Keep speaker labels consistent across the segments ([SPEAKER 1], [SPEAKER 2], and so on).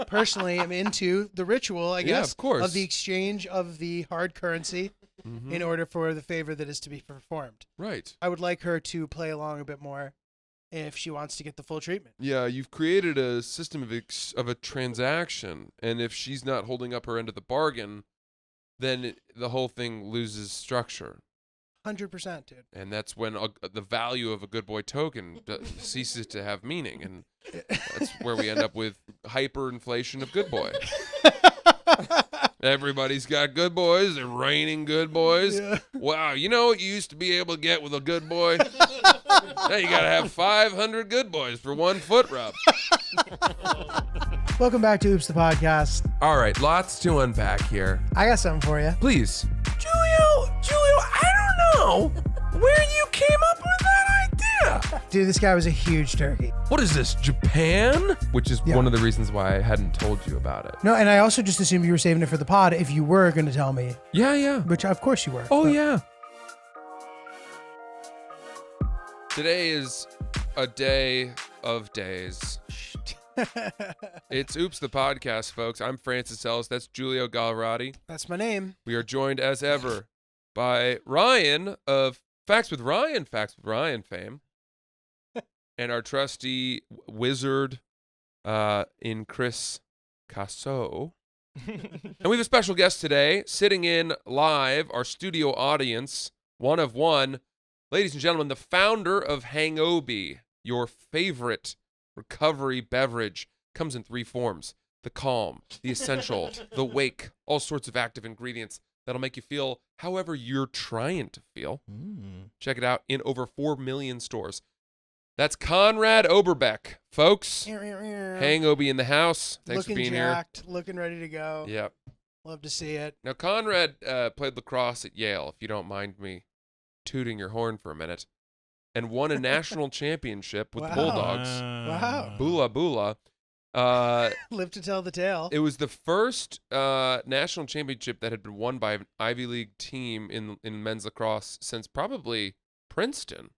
[SPEAKER 1] personally am into the ritual, I guess,
[SPEAKER 2] of course.
[SPEAKER 1] of the exchange of the hard currency in order for the favor that is to be performed.
[SPEAKER 2] Right.
[SPEAKER 1] I would like her to play along a bit more if she wants to get the full treatment.
[SPEAKER 2] Yeah, you've created a system of a transaction, and if she's not holding up her end of the bargain, then the whole thing loses structure.
[SPEAKER 1] 100%, dude.
[SPEAKER 2] And that's when the value of a good boy token ceases to have meaning, and that's where we end up with hyperinflation of good boy. Everybody's got good boys. They're raining good boys.
[SPEAKER 1] Yeah.
[SPEAKER 2] Wow, you know what you used to be able to get with a good boy? Now you got to have 500 good boys for one foot rub.
[SPEAKER 1] Welcome back to Oops the Podcast.
[SPEAKER 2] All right, lots to unpack here.
[SPEAKER 1] I got something for you.
[SPEAKER 2] Please. Julio, I don't know where you came up with that idea.
[SPEAKER 1] Dude, this guy was a huge turkey.
[SPEAKER 2] What is this, Japan? Which is
[SPEAKER 1] Yeah.
[SPEAKER 2] one of the reasons why I hadn't told you about it.
[SPEAKER 1] No, and I also just assumed you were saving it for the pod if you were going to tell me,
[SPEAKER 2] Yeah.
[SPEAKER 1] which of course you were.
[SPEAKER 2] Oh,
[SPEAKER 1] But-
[SPEAKER 2] yeah. Today is a day of days. It's Oops the Podcast, folks. I'm Francis Ellis. That's Giulio Gallerati.
[SPEAKER 1] That's my name.
[SPEAKER 2] We are joined as ever by Ryan of Facts with Ryan fame, and our trusty wizard in Chris Caso. And we have a special guest today, sitting in live, our studio audience, one of one. Ladies and gentlemen, the founder of Hangobi, your favorite recovery beverage, comes in 3 forms: the calm, the essential, the wake, all sorts of active ingredients that'll make you feel however you're trying to feel. Check it out in over 4 million stores. That's Conrad Oberbeck, folks. Hangobi in the house. Thanks
[SPEAKER 1] looking
[SPEAKER 2] for being
[SPEAKER 1] jacked, looking ready to go.
[SPEAKER 2] here. Yep.
[SPEAKER 1] Love to see it.
[SPEAKER 2] Now, Conrad played lacrosse at Yale, if you don't mind me tooting your horn for a minute, and won a national championship with the
[SPEAKER 1] Wow.
[SPEAKER 2] Bulldogs.
[SPEAKER 1] Wow.
[SPEAKER 2] Bula Bula.
[SPEAKER 1] Live to tell the tale.
[SPEAKER 2] It was the first national championship that had been won by an Ivy League team in men's lacrosse since probably Princeton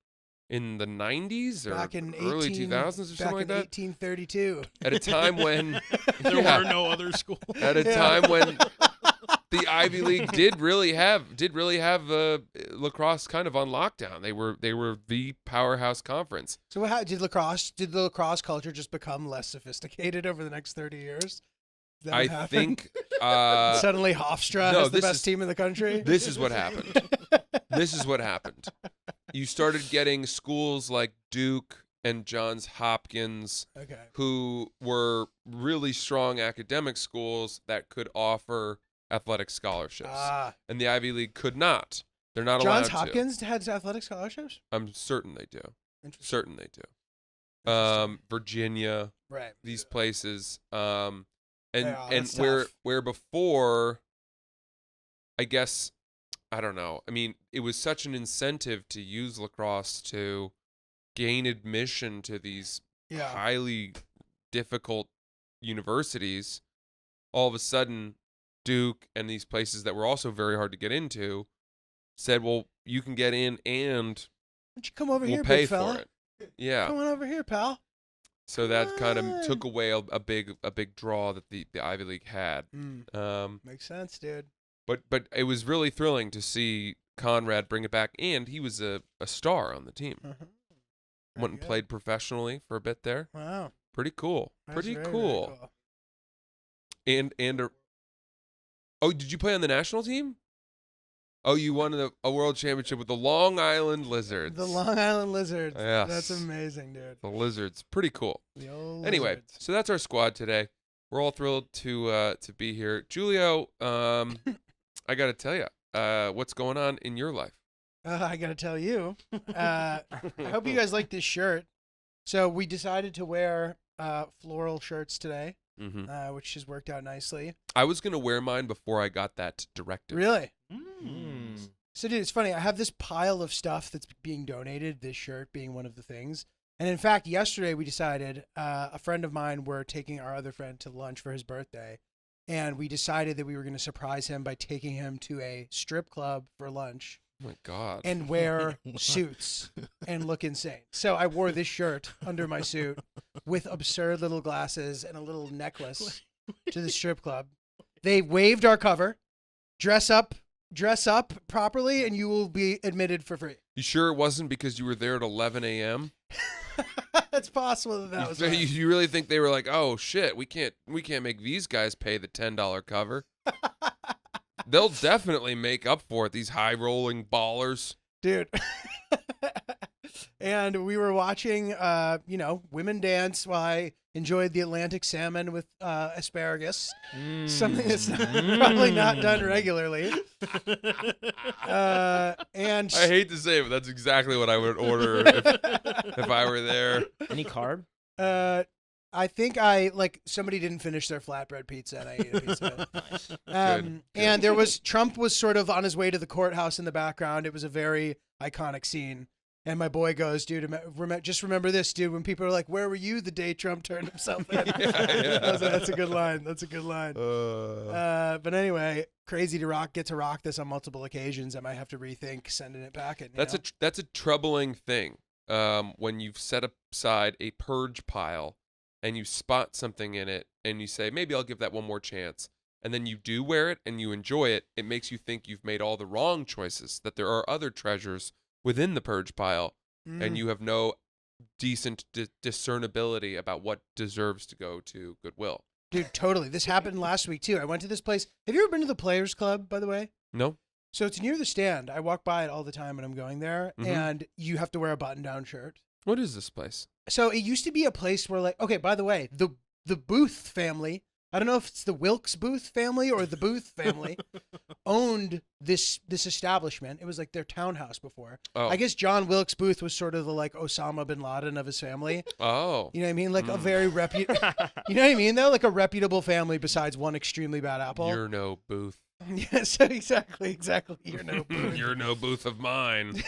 [SPEAKER 2] in the 90s or
[SPEAKER 1] Back in
[SPEAKER 2] early 2000s or something like that.
[SPEAKER 1] 1832.
[SPEAKER 2] At a time when
[SPEAKER 3] There
[SPEAKER 2] Yeah.
[SPEAKER 3] were no other schools.
[SPEAKER 2] at a time when the Ivy League did really have lacrosse kind of on lockdown. They were the powerhouse conference.
[SPEAKER 1] So how did the lacrosse culture just become less sophisticated over the next 30 years? Is that
[SPEAKER 2] I
[SPEAKER 1] what happened?
[SPEAKER 2] think
[SPEAKER 1] Suddenly Hofstra
[SPEAKER 2] no,
[SPEAKER 1] is the
[SPEAKER 2] this
[SPEAKER 1] best
[SPEAKER 2] is-
[SPEAKER 1] team in the country.
[SPEAKER 2] this is what happened. This is what happened. You started getting schools like Duke and Johns Hopkins,
[SPEAKER 1] Okay.
[SPEAKER 2] who were really strong academic schools that could offer athletic scholarships. And the Ivy League could not. They're not allowed
[SPEAKER 1] Johns
[SPEAKER 2] to.
[SPEAKER 1] Hopkins had athletic scholarships?
[SPEAKER 2] I'm certain they do.
[SPEAKER 1] Interesting.
[SPEAKER 2] Certain they do.
[SPEAKER 1] Interesting.
[SPEAKER 2] Virginia,
[SPEAKER 1] Right.
[SPEAKER 2] these places.
[SPEAKER 1] Yeah,
[SPEAKER 2] And
[SPEAKER 1] that's
[SPEAKER 2] where
[SPEAKER 1] tough.
[SPEAKER 2] before, I guess, I don't know. I mean, it was such an incentive to use lacrosse to gain admission to these
[SPEAKER 1] Yeah.
[SPEAKER 2] highly difficult universities. All of a sudden, Duke and these places that were also very hard to get into said, well, you can get in and
[SPEAKER 1] Why don't you come over
[SPEAKER 2] we'll
[SPEAKER 1] here,
[SPEAKER 2] pay
[SPEAKER 1] big fella?
[SPEAKER 2] for it. Yeah.
[SPEAKER 1] Come on over here, pal.
[SPEAKER 2] So that kind
[SPEAKER 1] on.
[SPEAKER 2] of took away a big draw that the Ivy League had.
[SPEAKER 1] Makes sense, dude.
[SPEAKER 2] But it was really thrilling to see Conrad bring it back, and he was a star on the team.
[SPEAKER 1] Uh-huh.
[SPEAKER 2] Went and
[SPEAKER 1] good.
[SPEAKER 2] played professionally for a bit there.
[SPEAKER 1] Wow.
[SPEAKER 2] Pretty cool.
[SPEAKER 1] That's
[SPEAKER 2] Pretty
[SPEAKER 1] very, very
[SPEAKER 2] cool. Oh, did you play on the national team? Oh, you won a world championship with the Long Island Lizards.
[SPEAKER 1] The Long Island Lizards.
[SPEAKER 2] Yes.
[SPEAKER 1] That's amazing, dude.
[SPEAKER 2] The Lizards. Pretty cool.
[SPEAKER 1] The old
[SPEAKER 2] Anyway,
[SPEAKER 1] Lizards.
[SPEAKER 2] so that's our squad today. We're all thrilled to be here. Julio, I got to tell you, what's going on in your life?
[SPEAKER 1] I got to tell you. I hope you guys like this shirt. So we decided to wear floral shirts today,
[SPEAKER 2] Mm-hmm.
[SPEAKER 1] which has worked out nicely.
[SPEAKER 2] I was going to wear mine before I got that directive.
[SPEAKER 1] Really?
[SPEAKER 3] Mm.
[SPEAKER 1] So, dude, it's funny. I have this pile of stuff that's being donated, this shirt being one of the things. And in fact, yesterday we decided, a friend of mine, we're taking our other friend to lunch for his birthday. And we decided that we were going to surprise him by taking him to a strip club for lunch
[SPEAKER 2] Oh, my God.
[SPEAKER 1] and wear suits and look insane. So I wore this shirt under my suit with absurd little glasses and a little necklace. to the strip club. They waived our cover. Dress up properly, and you will be admitted for free.
[SPEAKER 2] You sure it wasn't because you were there at 11 a.m.?
[SPEAKER 1] It's possible that was right.
[SPEAKER 2] You really think they were like, oh shit, we can't make these guys pay the $10 cover? They'll definitely make up for it. These high rolling ballers,
[SPEAKER 1] dude. And we were watching, women dance while I enjoyed the Atlantic salmon with asparagus, something that's probably not done regularly. And
[SPEAKER 2] I hate to say it, but that's exactly what I would order if I were there.
[SPEAKER 3] Any carb?
[SPEAKER 1] I think somebody didn't finish their flatbread pizza, and I ate a piece of it.
[SPEAKER 3] Nice.
[SPEAKER 2] Good.
[SPEAKER 1] And Trump was sort of on his way to the courthouse in the background. It was a very iconic scene. And my boy goes, dude, just remember this, dude. When people are like, "Where were you the day Trump turned himself in?"
[SPEAKER 2] Yeah.
[SPEAKER 1] That's a good line. That's a good line. But anyway, crazy to get to rock this on multiple occasions. I might have to rethink sending it back.
[SPEAKER 2] That's a troubling thing. When you've set aside a purge pile and you spot something in it and you say, maybe I'll give that one more chance. And then you do wear it and you enjoy it. It makes you think you've made all the wrong choices, that there are other treasures within the purge pile, and you have no decent discernibility about what deserves to go to Goodwill.
[SPEAKER 1] Dude, totally. This happened last week, too. I went to this place. Have you ever been to the Players Club, by the way?
[SPEAKER 2] No.
[SPEAKER 1] So it's near the stand. I walk by it all the time when I'm going there, and you have to wear a button-down shirt.
[SPEAKER 2] What is this place?
[SPEAKER 1] So it used to be a place where, okay, by the way, the Booth family, I don't know if it's the Wilkes Booth family or the Booth family, owned this establishment. It was like their townhouse before.
[SPEAKER 2] Oh.
[SPEAKER 1] I guess John Wilkes Booth was sort of the Osama bin Laden of his family.
[SPEAKER 2] Oh.
[SPEAKER 1] You know what I mean? Like a very you know what I mean though? Like a reputable family besides one extremely bad apple.
[SPEAKER 2] You're no Booth.
[SPEAKER 1] Yeah, so exactly. You're no Booth.
[SPEAKER 2] You're no Booth of mine.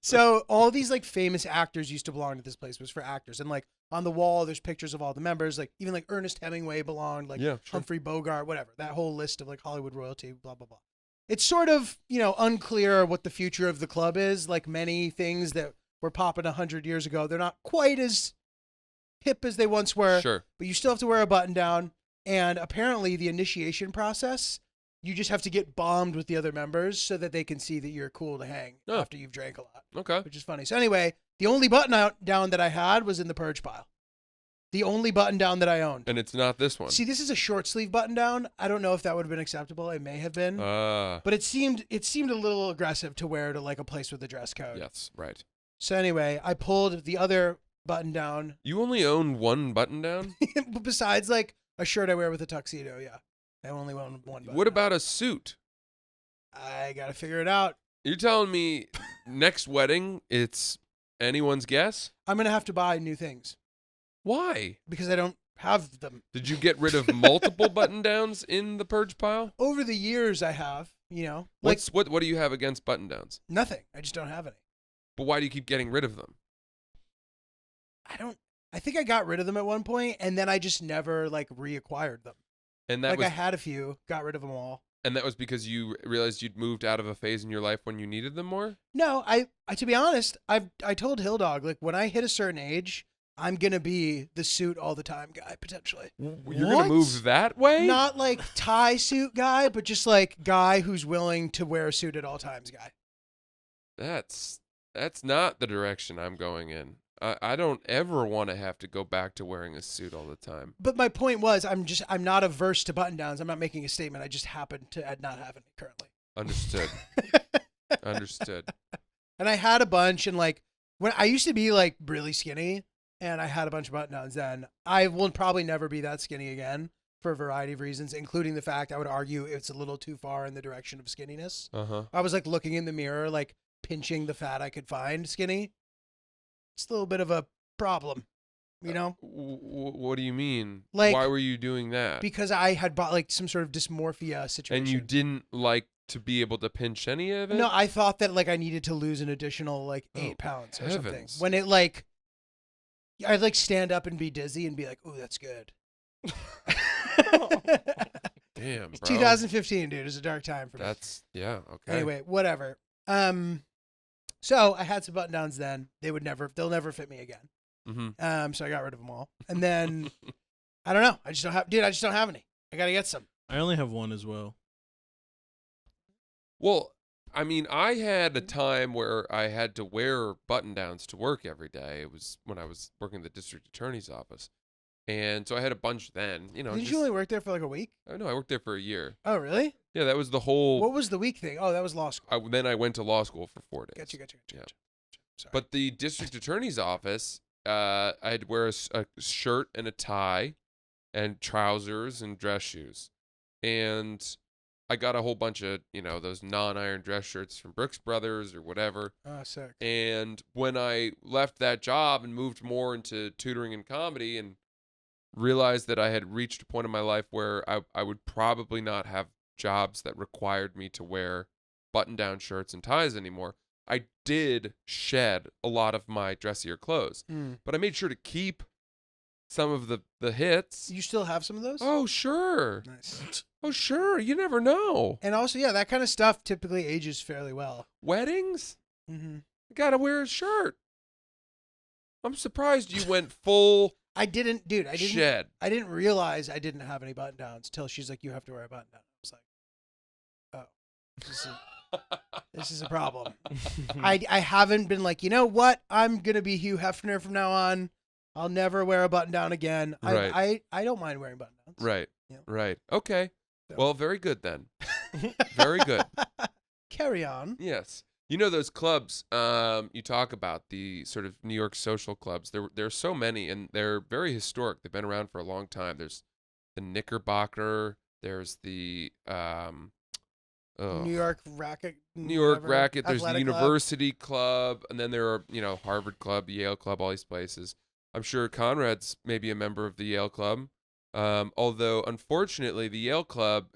[SPEAKER 1] So all these famous actors used to belong to this place. It was for actors, and on the wall there's pictures of all the members. Even Ernest Hemingway belonged.
[SPEAKER 2] Sure.
[SPEAKER 1] Humphrey Bogart, whatever. That whole list of Hollywood royalty. Blah blah blah. It's sort of unclear what the future of the club is. Like many things that were popping 100 years ago, they're not quite as hip as they once were.
[SPEAKER 2] Sure.
[SPEAKER 1] But you still have to wear a button down, and apparently the initiation process. You just have to get bombed with the other members so that they can see that you're cool to hang after you've drank a lot.
[SPEAKER 2] Okay.
[SPEAKER 1] Which is funny. So anyway, the only button down that I had was in the purge pile. The only button down that I owned.
[SPEAKER 2] And it's not this one.
[SPEAKER 1] See, this is a short sleeve button down. I don't know if that would have been acceptable. It may have been. But it seemed a little aggressive to wear to a place with a dress code.
[SPEAKER 2] Yes, right.
[SPEAKER 1] So anyway, I pulled the other button down.
[SPEAKER 2] You only own one button down?
[SPEAKER 1] Besides a shirt I wear with a tuxedo, yeah. I only own one button.
[SPEAKER 2] What about a suit?
[SPEAKER 1] I got to figure it out.
[SPEAKER 2] You're telling me next wedding, it's anyone's guess?
[SPEAKER 1] I'm going to have to buy new things.
[SPEAKER 2] Why?
[SPEAKER 1] Because I don't have them.
[SPEAKER 2] Did you get rid of multiple button downs in the purge pile?
[SPEAKER 1] Over the years, I have,
[SPEAKER 2] What do you have against button downs?
[SPEAKER 1] Nothing. I just don't have any.
[SPEAKER 2] But why do you keep getting rid of them?
[SPEAKER 1] I think I got rid of them at one point, and then I just never reacquired them.
[SPEAKER 2] And that was,
[SPEAKER 1] I had a few, got rid of them all.
[SPEAKER 2] And that was because you realized you'd moved out of a phase in your life when you needed them more?
[SPEAKER 1] No, I to be honest, I told Hill Dog, when I hit a certain age, I'm gonna be the suit all the time guy potentially.
[SPEAKER 2] You're gonna move that way?
[SPEAKER 1] Not tie suit guy, but just guy who's willing to wear a suit at all times guy.
[SPEAKER 2] That's not the direction I'm going in. I don't ever want to have to go back to wearing a suit all the time.
[SPEAKER 1] But my point was, I'm not averse to button downs. I'm not making a statement. I just happen to not have any currently.
[SPEAKER 2] Understood. Understood.
[SPEAKER 1] And I had a bunch, and when I used to be really skinny, and I had a bunch of button downs then. I will probably never be that skinny again for a variety of reasons, including the fact I would argue it's a little too far in the direction of skinniness. I was looking in the mirror, pinching the fat I could find skinny. It's a little bit of a problem,
[SPEAKER 2] what do you mean?
[SPEAKER 1] Why
[SPEAKER 2] were you doing that?
[SPEAKER 1] Because I had bought some sort of dysmorphia situation.
[SPEAKER 2] And you didn't like to be able to pinch any of it?
[SPEAKER 1] No, I thought that I needed to lose an additional 8 pounds or something. When it I'd stand up and be dizzy and be like, "Ooh, that's good."
[SPEAKER 2] Damn, bro.
[SPEAKER 1] 2015, dude, is a dark time for me.
[SPEAKER 2] Okay.
[SPEAKER 1] Anyway, whatever. So I had some button downs then. They'll never fit me again. So I got rid of them all. And then I don't know. I just don't have any. I gotta get some.
[SPEAKER 3] I only have one as well.
[SPEAKER 2] Well, I mean, I had a time where I had to wear button-downs to work every day. It was when I was working at the district attorney's office. And so I had a bunch then,
[SPEAKER 1] Didn't you only work there for like a week?
[SPEAKER 2] Oh, no, I worked there for a year.
[SPEAKER 1] Oh, really?
[SPEAKER 2] Yeah, that was the whole.
[SPEAKER 1] What was the week thing? Oh, that was law school.
[SPEAKER 2] Then I went to law school for 4 days.
[SPEAKER 1] Gotcha.
[SPEAKER 2] Yeah.
[SPEAKER 1] Sorry.
[SPEAKER 2] But the district attorney's office, I had to wear a shirt and a tie and trousers and dress shoes. And I got a whole bunch of, those non-iron dress shirts from Brooks Brothers or whatever.
[SPEAKER 1] Oh, sick.
[SPEAKER 2] And when I left that job and moved more into tutoring and comedy and realized that I had reached a point in my life where I would probably not have jobs that required me to wear button-down shirts and ties anymore, I did shed a lot of my dressier clothes. But I made sure to keep some of the hits.
[SPEAKER 1] You still have some of those?
[SPEAKER 2] Oh, sure.
[SPEAKER 1] Nice.
[SPEAKER 2] Oh, sure. You never know.
[SPEAKER 1] And also, yeah, that kind of stuff typically ages fairly well.
[SPEAKER 2] Weddings?
[SPEAKER 1] Mm-hmm.
[SPEAKER 2] You got to wear a shirt. I'm surprised you went full
[SPEAKER 1] I didn't
[SPEAKER 2] shed.
[SPEAKER 1] I didn't realize I didn't have any button downs till she's like, you have to wear a button down. I was like, oh, this is a problem. I haven't been like, you know what? I'm going to be Hugh Hefner from now on. I'll never wear a button down again.
[SPEAKER 2] Right.
[SPEAKER 1] I don't mind wearing button downs.
[SPEAKER 2] Right.
[SPEAKER 1] Yeah.
[SPEAKER 2] Right. Okay.
[SPEAKER 1] So.
[SPEAKER 2] Well, very good then. Very good.
[SPEAKER 1] Carry on.
[SPEAKER 2] Yes. You know those clubs you talk about, the sort of New York social clubs. There's so many, and they're very historic. They've been around for a long time. There's the Knickerbocker. There's the
[SPEAKER 1] New York Racket.
[SPEAKER 2] New York Racket. There's the
[SPEAKER 1] Athletic
[SPEAKER 2] University Club, and then there are Harvard Club, the Yale Club, all these places. I'm sure Conrad's maybe a member of the Yale Club. Although unfortunately the Yale Club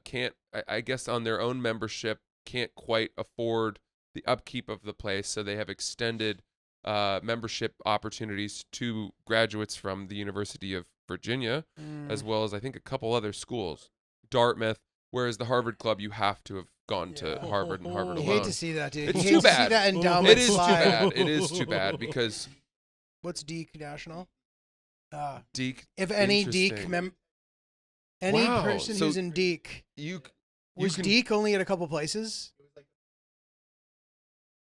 [SPEAKER 2] can't, I guess on their own membership, can't quite afford the upkeep of the place, so they have extended membership opportunities to graduates from the University of Virginia, as well as I think a couple other schools, Dartmouth. Whereas the Harvard Club, you have to have gone to Harvard and Harvard
[SPEAKER 1] You
[SPEAKER 2] alone.
[SPEAKER 1] hate to see that, dude.
[SPEAKER 2] It's
[SPEAKER 1] You
[SPEAKER 2] too
[SPEAKER 1] hate to see
[SPEAKER 2] bad.
[SPEAKER 1] that endowment
[SPEAKER 2] It is too
[SPEAKER 1] slide.
[SPEAKER 2] bad. It is too bad because
[SPEAKER 1] What's Deke National?
[SPEAKER 2] Deke.
[SPEAKER 1] If any Deke
[SPEAKER 2] Interesting.
[SPEAKER 1] any
[SPEAKER 2] Wow,
[SPEAKER 1] person
[SPEAKER 2] so
[SPEAKER 1] who's in Deke, was
[SPEAKER 2] can-
[SPEAKER 1] Deke only at a couple places?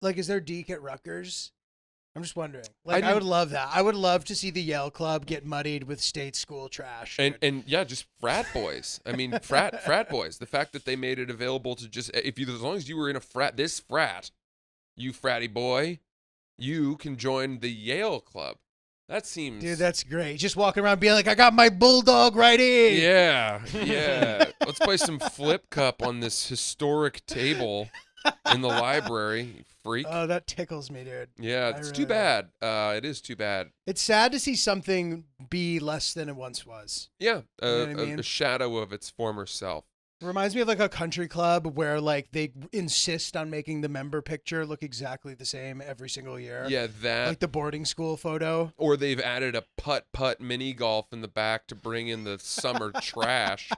[SPEAKER 1] Like, is there Deke at Rutgers? I'm just wondering. Like, I would love that. I would love to see the Yale Club get muddied with state school trash.
[SPEAKER 2] And yeah, just frat boys. I mean, frat boys. The fact that they made it available to just as long as you were in a frat, you fratty boy, you can join the Yale Club. That seems.
[SPEAKER 1] Dude, that's great. Just walking around being like, I got my bulldog right here.
[SPEAKER 2] Yeah. Let's play some flip cup on this historic table in the library, you freak.
[SPEAKER 1] Oh, that tickles me, dude.
[SPEAKER 2] Yeah, it's too bad. It is too bad.
[SPEAKER 1] It's sad to see something be less than it once was.
[SPEAKER 2] Yeah,
[SPEAKER 1] You know what I mean?
[SPEAKER 2] a shadow of its former self.
[SPEAKER 1] It reminds me of like a country club where like they insist on making the member picture look exactly the same every single year.
[SPEAKER 2] Yeah, that.
[SPEAKER 1] Like the boarding school photo.
[SPEAKER 2] Or they've added a putt-putt mini golf in the back to bring in the summer trash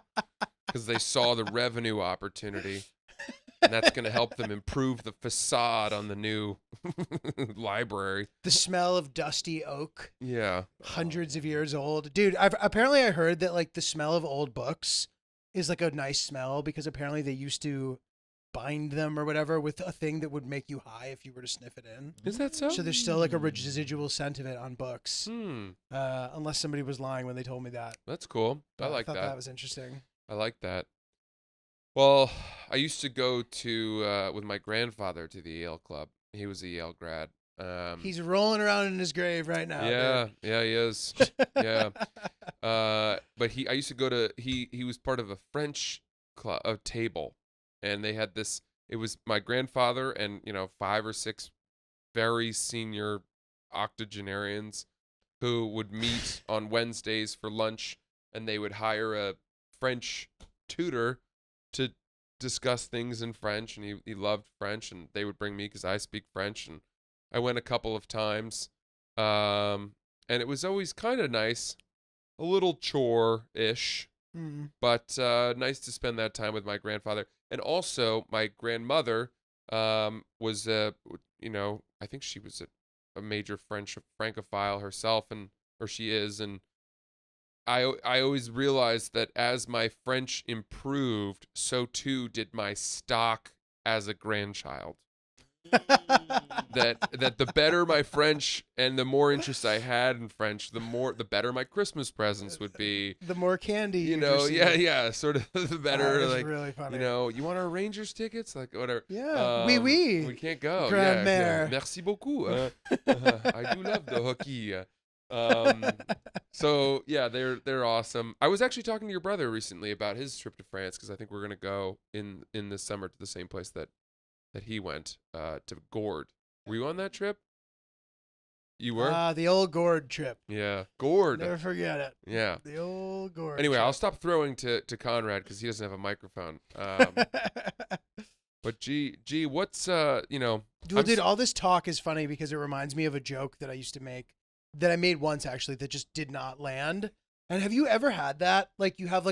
[SPEAKER 2] because they saw the revenue opportunity. And that's going to help them improve the facade on the new library.
[SPEAKER 1] The smell of dusty oak.
[SPEAKER 2] Yeah.
[SPEAKER 1] Hundreds of years old. Dude, apparently I heard that like the smell of old books is like a nice smell because apparently they used to bind them or whatever with a thing that would make you high if you were to sniff it in.
[SPEAKER 2] Is that so?
[SPEAKER 1] So there's still like a residual scent of it on books. Unless somebody was lying when they told me that.
[SPEAKER 2] That's cool. I like
[SPEAKER 1] thought
[SPEAKER 2] that.
[SPEAKER 1] that was interesting.
[SPEAKER 2] I like that. Well, I used to go to with my grandfather to the Yale Club. He was a Yale grad.
[SPEAKER 1] He's rolling around in his grave right now.
[SPEAKER 2] Yeah,
[SPEAKER 1] dude.
[SPEAKER 2] yeah, he is. Yeah. But I used to go to he was part of a French club, a table, and they had this. It was my grandfather and 5 or 6 very senior octogenarians who would meet on Wednesdays for lunch, and they would hire a French tutor to discuss things in French, and he loved French, and they would bring me because I speak French, and I went a couple of times, and it was always kind of nice, a little chore-ish, but nice to spend that time with my grandfather. And also, my grandmother was, I think she was a major Francophile herself, or she is, and I always realized that as my French improved, so too did my stock as a grandchild. that the better my French and the more interest I had in French, the better my Christmas presents would be.
[SPEAKER 1] The more candy
[SPEAKER 2] You
[SPEAKER 1] you
[SPEAKER 2] know,
[SPEAKER 1] receive.
[SPEAKER 2] yeah, sort of the better.
[SPEAKER 1] That is
[SPEAKER 2] Like,
[SPEAKER 1] really funny.
[SPEAKER 2] you know, you want our Rangers tickets, like whatever.
[SPEAKER 1] Yeah, oui.
[SPEAKER 2] We can't go.
[SPEAKER 1] Grand-mère.
[SPEAKER 2] Merci beaucoup. I do love the hockey. So yeah, they're awesome. I was actually talking to your brother recently about his trip to France because I think we're gonna go in this summer to the same place that he went to Gourd. Were you on that trip? You were?
[SPEAKER 1] The old gourd trip.
[SPEAKER 2] Yeah, Gourd.
[SPEAKER 1] Never forget it.
[SPEAKER 2] Yeah.
[SPEAKER 1] The old gourd.
[SPEAKER 2] Anyway,
[SPEAKER 1] trip.
[SPEAKER 2] I'll stop throwing to Conrad because he doesn't have a microphone. But gee, what's
[SPEAKER 1] Dude, all this talk is funny because it reminds me of a joke that I used to make, that I made once actually, that just did not land. And have you ever had that? Like you have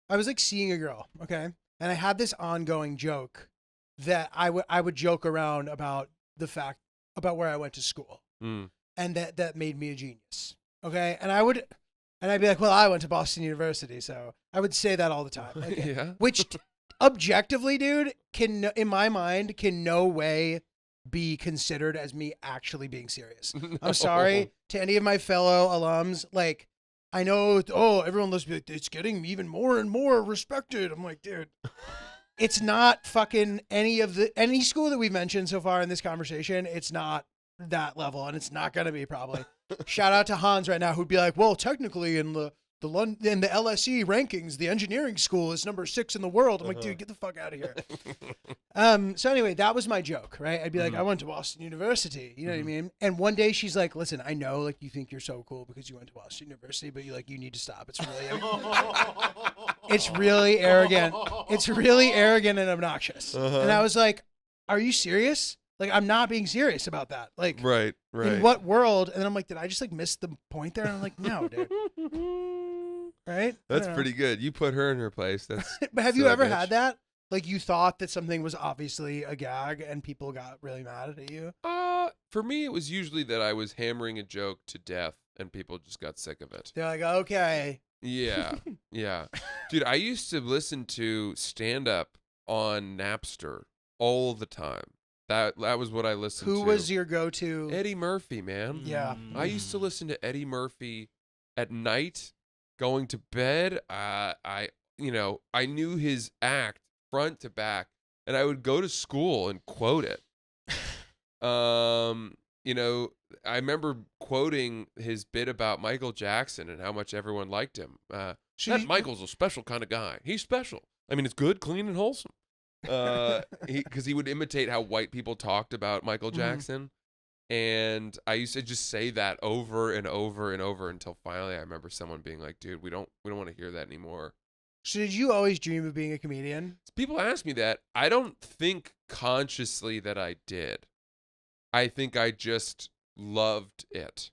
[SPEAKER 1] I was like seeing a girl, okay, and I had this ongoing joke that I would joke around about the fact about where I went to school, and that made me a genius, okay, and I'd be like, well, I went to Boston University, so I would say that all the time, okay?
[SPEAKER 2] Yeah.
[SPEAKER 1] Which objectively, dude, in my mind can no way be considered as me actually being serious.
[SPEAKER 2] No.
[SPEAKER 1] I'm sorry to any of my fellow alums. Like, I know, everyone lists me like, it's getting even more and more respected. I'm like, dude, it's not fucking any school that we've mentioned so far in this conversation. It's not that level, and it's not gonna be probably. Shout out to Hans right now, who'd be like, well, technically in the LSE rankings, the engineering school is number 6 in the world. I'm like, dude, get the fuck out of here. So anyway, that was my joke, right? I'd be like, I went to Boston University. You know what I mean? And one day she's like, listen, I know like you think you're so cool because you went to Boston University, but you need to stop. It's really arrogant. It's really arrogant and obnoxious. And I was like, are you serious? Like, I'm not being serious about that. Like,
[SPEAKER 2] right.
[SPEAKER 1] In what world? And then I'm like, did I just like miss the point there? And I'm like, no, dude. Right?
[SPEAKER 2] That's pretty good. You put her in her place. That's.
[SPEAKER 1] But have you ever had that? Like, you thought that something was obviously a gag and people got really mad at you?
[SPEAKER 2] For me, it was usually that I was hammering a joke to death and people just got sick of it.
[SPEAKER 1] They're like, okay.
[SPEAKER 2] Yeah. Yeah. Dude, I used to listen to stand-up on Napster all the time. That was what I listened to.
[SPEAKER 1] Who was your go-to?
[SPEAKER 2] Eddie Murphy, man.
[SPEAKER 1] Yeah.
[SPEAKER 2] I used to listen to Eddie Murphy at night, going to bed. I knew his act front to back, and I would go to school and quote it. I remember quoting his bit about Michael Jackson and how much everyone liked him. That Michael's a special kind of guy. He's special. I mean, it's good, clean, and wholesome. Because he would imitate how white people talked about Michael Jackson, and I used to just say that over and over and over until finally I remember someone being like, "Dude, we don't want to hear that anymore."
[SPEAKER 1] So did you always dream of being a comedian?
[SPEAKER 2] People ask me that. I don't think consciously that I did. I think I just loved it.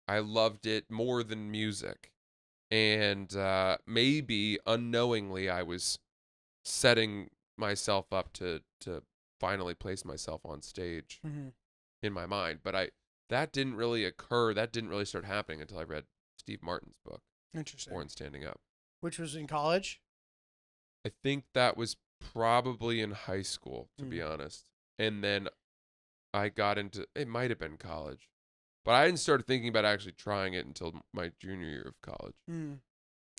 [SPEAKER 2] I loved it more than music, and maybe unknowingly I was setting myself up to finally place myself on stage in my mind, but that didn't really occur. That didn't really start happening until I read Steve Martin's book.
[SPEAKER 1] Interesting.
[SPEAKER 2] Born Standing Up,
[SPEAKER 1] which was in college.
[SPEAKER 2] I think that was probably in high school, to be honest, and then I got into it. Might have been college, but I didn't start thinking about actually trying it until my junior year of college.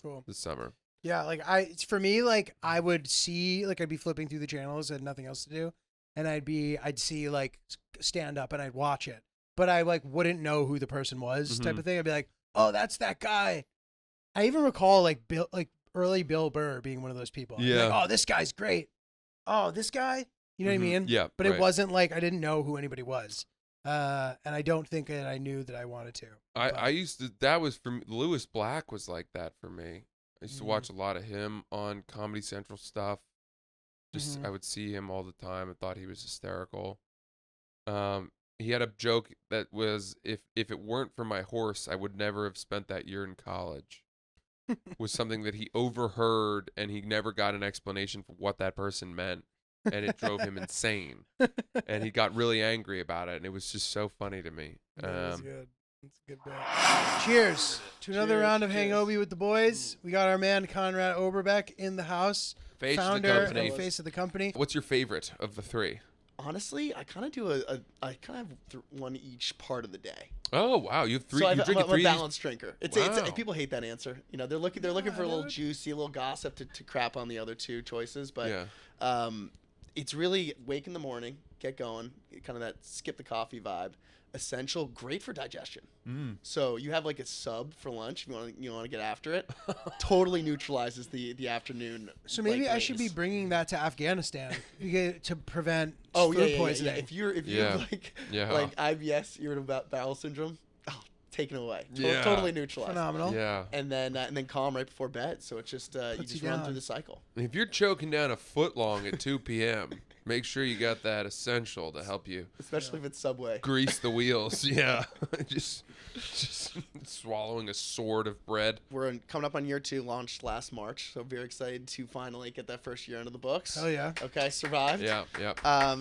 [SPEAKER 1] Cool.
[SPEAKER 2] This summer.
[SPEAKER 1] Yeah, like for me, like I would see, like I'd be flipping through the channels and nothing else to do, and I'd see like stand up and I'd watch it, but I like wouldn't know who the person was, type of thing. I'd be like, oh, that's that guy. I even recall like early Bill Burr being one of those people.
[SPEAKER 2] Yeah.
[SPEAKER 1] Like, oh, this guy's great. Oh, this guy. You know what I mean?
[SPEAKER 2] Yeah.
[SPEAKER 1] But it wasn't like I didn't know who anybody was, and I don't think that I knew that I wanted to.
[SPEAKER 2] I used to. That was for me. Lewis Black was like that for me. I used to watch a lot of him on Comedy Central stuff. Just I would see him all the time and thought he was hysterical. He had a joke that was, if it weren't for my horse, I would never have spent that year in college. Was something that he overheard and he never got an explanation for what that person meant, and it drove him insane. And he got really angry about it, and it was just so funny to me.
[SPEAKER 1] That was good. That's a good bit. Cheers to another round of Hangobi with the boys. We got our man Conrad Oberbeck in the house,
[SPEAKER 2] Face of the
[SPEAKER 1] founder
[SPEAKER 2] company.
[SPEAKER 1] and face of the company.
[SPEAKER 2] What's your favorite of the three?
[SPEAKER 3] Honestly, I kind of do I kind of have one each part of the day.
[SPEAKER 2] Oh wow, you have three.
[SPEAKER 3] So
[SPEAKER 2] you drink
[SPEAKER 3] I'm
[SPEAKER 2] three.
[SPEAKER 3] a balanced drinker.
[SPEAKER 2] Wow.
[SPEAKER 3] People hate that answer. You know, they're looking for a little juicy, a little gossip to crap on the other two choices. But
[SPEAKER 2] Yeah.
[SPEAKER 3] it's really wake in the morning, get going, kind of that skip the coffee vibe. Essential, great for digestion. So you have like a sub for lunch if you want to get after it. Totally neutralizes the afternoon.
[SPEAKER 1] So maybe I should be bringing that to Afghanistan to prevent food poisoning.
[SPEAKER 3] Yeah. If you
[SPEAKER 2] Yeah.
[SPEAKER 3] like IBS, irritable bowel syndrome, taken away.
[SPEAKER 2] Yeah.
[SPEAKER 3] Totally neutralized.
[SPEAKER 1] Phenomenal.
[SPEAKER 2] Yeah.
[SPEAKER 3] And then calm right before bed. So it's just you just run through the cycle.
[SPEAKER 2] If you're choking down a foot long at 2 p.m., make sure you got that essential to help you.
[SPEAKER 3] Especially if it's Subway.
[SPEAKER 2] Grease the wheels. Yeah. just swallowing a sword of bread.
[SPEAKER 3] We're coming up on year 2, launched last March. So very excited to finally get that first year into the books.
[SPEAKER 1] Oh yeah.
[SPEAKER 3] Okay, survived.
[SPEAKER 2] Yeah.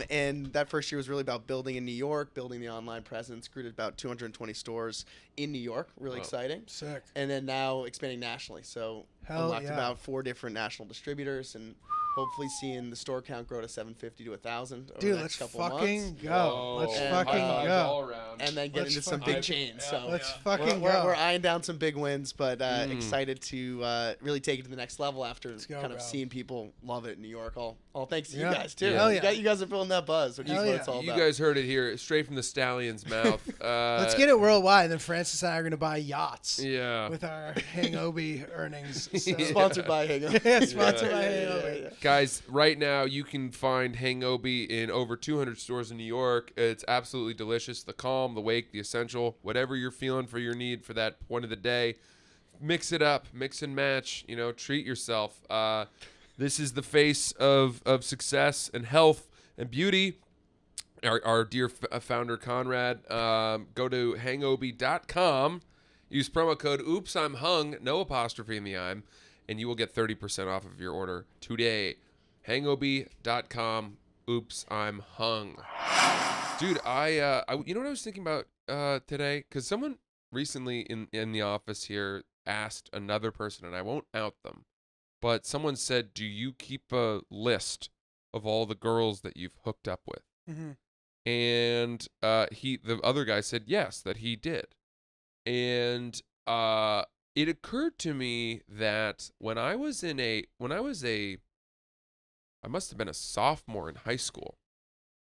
[SPEAKER 3] And that first year was really about building in New York, building the online presence, grew to about 220 stores in New York. Really exciting.
[SPEAKER 1] Sick.
[SPEAKER 3] And then now expanding nationally. So unlocked about 4 different national distributors and hopefully seeing the store count grow to 750 to 1,000 over the next couple months.
[SPEAKER 1] Go.
[SPEAKER 2] Whoa.
[SPEAKER 1] Let's
[SPEAKER 3] And,
[SPEAKER 1] fucking go.
[SPEAKER 2] All around.
[SPEAKER 3] And then get into some big chains. So
[SPEAKER 1] Let's fucking go.
[SPEAKER 3] we're eyeing down some big wins, but excited to really take it to the next level after seeing people love it in New York. All thanks to you guys too.
[SPEAKER 2] Hell
[SPEAKER 1] yeah.
[SPEAKER 3] You guys are building that buzz, which is what it's all
[SPEAKER 2] You
[SPEAKER 3] about.
[SPEAKER 2] guys heard it here, straight from the stallion's mouth.
[SPEAKER 1] Let's get it worldwide, and then Francis and I are going to buy yachts
[SPEAKER 2] Yeah.
[SPEAKER 1] with our Hangobi earnings. So.
[SPEAKER 3] Sponsored by Hangobi.
[SPEAKER 1] Sponsored by Hangobi.
[SPEAKER 2] Guys, right now you can find Hangobi in over 200 stores in New York. It's absolutely delicious. The calm, the wake, the essential, whatever you're feeling for your need for that point of the day, mix it up, mix and match. Treat yourself. This is the face of success and health and beauty. Our dear founder Conrad. Go to hangobi.com. Use promo code Oops I'm Hung, no apostrophe in the I'm, and you will get 30% off of your order today. Hangobi.com. Oops I'm Hung. Dude, I you know what I was thinking about today? Because someone recently in the office here asked another person, and I won't out them, but someone said, do you keep a list of all the girls that you've hooked up with?
[SPEAKER 1] Mm-hmm.
[SPEAKER 2] And the other guy said yes, that he did. And it occurred to me that when I must have been a sophomore in high school,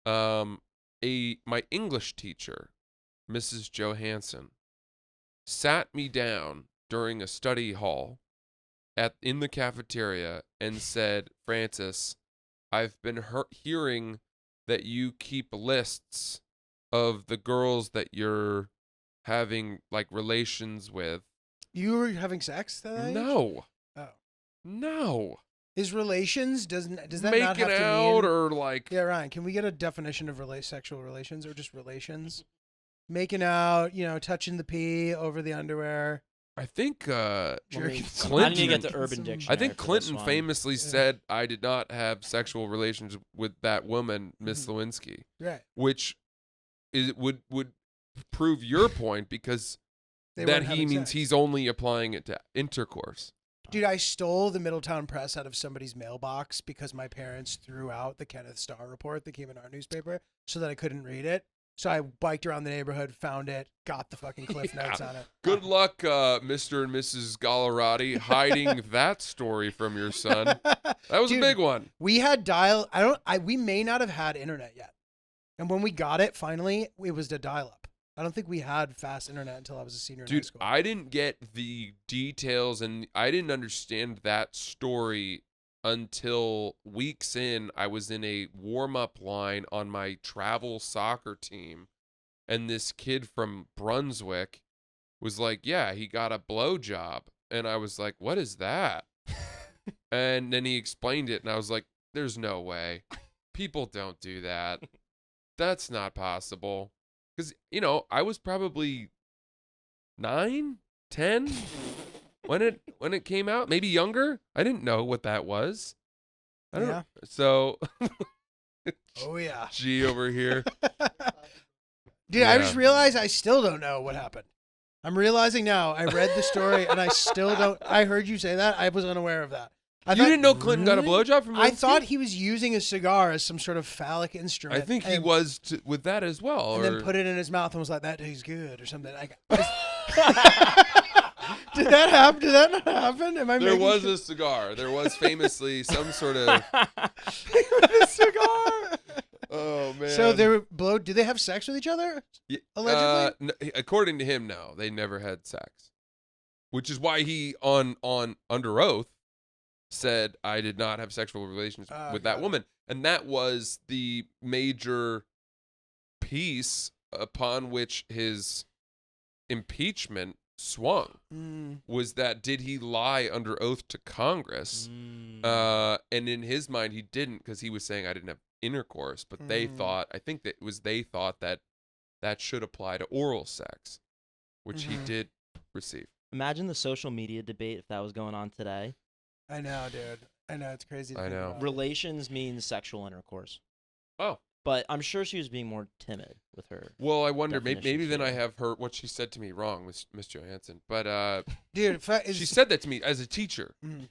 [SPEAKER 2] my English teacher, Mrs. Johansson, sat me down during a study hall in the cafeteria and said, Francis, I've been hearing that you keep lists of the girls that you're having like relations with.
[SPEAKER 1] You were having sex that age?
[SPEAKER 2] No.
[SPEAKER 1] Oh.
[SPEAKER 2] No.
[SPEAKER 1] Is relations does that
[SPEAKER 2] Making
[SPEAKER 1] not have to
[SPEAKER 2] out
[SPEAKER 1] mean?
[SPEAKER 2] or like
[SPEAKER 1] Yeah, Ryan. Can we get a definition of sexual relations or just relations? Making out, touching the pee over the underwear.
[SPEAKER 2] I think
[SPEAKER 1] Jerky.
[SPEAKER 2] Clinton.
[SPEAKER 4] I need to get the Urban
[SPEAKER 1] Some-
[SPEAKER 4] Dictionary.
[SPEAKER 2] I think
[SPEAKER 4] for this
[SPEAKER 2] Clinton
[SPEAKER 4] one.
[SPEAKER 2] famously said, I did not have sexual relations with that woman, Miss Lewinsky,
[SPEAKER 1] Right.
[SPEAKER 2] which would prove your point because
[SPEAKER 1] They
[SPEAKER 2] that
[SPEAKER 1] weren't
[SPEAKER 2] he
[SPEAKER 1] having
[SPEAKER 2] means
[SPEAKER 1] sex.
[SPEAKER 2] he's only applying it to intercourse.
[SPEAKER 1] Dude, I stole the Middletown Press out of somebody's mailbox because my parents threw out the Kenneth Starr report that came in our newspaper so that I couldn't read it. So I biked around the neighborhood, found it, got the fucking cliff notes on it.
[SPEAKER 2] Good luck, Mr. and Mrs. Gallerati, hiding that story from your son. That was
[SPEAKER 1] Dude,
[SPEAKER 2] a big one.
[SPEAKER 1] We had we may not have had internet yet. And when we got it, finally, it was the dial-up. I don't think we had fast internet until I was a senior in high
[SPEAKER 2] Dude,
[SPEAKER 1] school.
[SPEAKER 2] I didn't get the details and I didn't understand that story until weeks in. I was in a warm-up line on my travel soccer team, and this kid from Brunswick was like, yeah, he got a blowjob. And I was like, what is that? And then he explained it, and I was like, there's no way. People don't do that. That's not possible. Because, I was probably 9, 10 when it came out, maybe younger. I didn't know what that was. I don't know. So,
[SPEAKER 1] Oh, yeah.
[SPEAKER 2] G over here.
[SPEAKER 1] Dude, I
[SPEAKER 2] Yeah.
[SPEAKER 1] just realized I still don't know what happened. I'm realizing now. I read the story and I still don't. I heard you say that. I was unaware of that.
[SPEAKER 2] You didn't know Clinton got a blowjob from Lewinsky?
[SPEAKER 1] I thought he was using a cigar as some sort of phallic instrument.
[SPEAKER 2] I think he was with that as well.
[SPEAKER 1] And then put it in his mouth and was like, "That tastes good" or something. Did that happen? Did that not happen? Am I?
[SPEAKER 2] There was a cigar. There was famously some sort of
[SPEAKER 1] a cigar.
[SPEAKER 2] Oh man.
[SPEAKER 1] So they were Did they have sex with each other? Allegedly.
[SPEAKER 2] According to him, no, they never had sex, which is why he on under oath said, "I did not have sexual relations with that woman," and that was the major piece upon which his impeachment swung. Was that did he lie under oath to Congress? And in his mind, he didn't, because he was saying, "I didn't have intercourse," but they thought, I think that they thought that should apply to oral sex, which he did receive.
[SPEAKER 4] Imagine the social media debate if that was going on today.
[SPEAKER 1] I know, dude. I know, it's crazy.
[SPEAKER 2] I know.
[SPEAKER 4] Relations means sexual intercourse.
[SPEAKER 2] Oh.
[SPEAKER 4] But I'm sure she was being more timid with her.
[SPEAKER 2] Well, I wonder, maybe
[SPEAKER 4] definitions
[SPEAKER 2] then I
[SPEAKER 4] here.
[SPEAKER 2] have heard what she said to me wrong, Miss Johansson. But
[SPEAKER 1] Dude,
[SPEAKER 2] she said that to me as a teacher.
[SPEAKER 1] Mhm.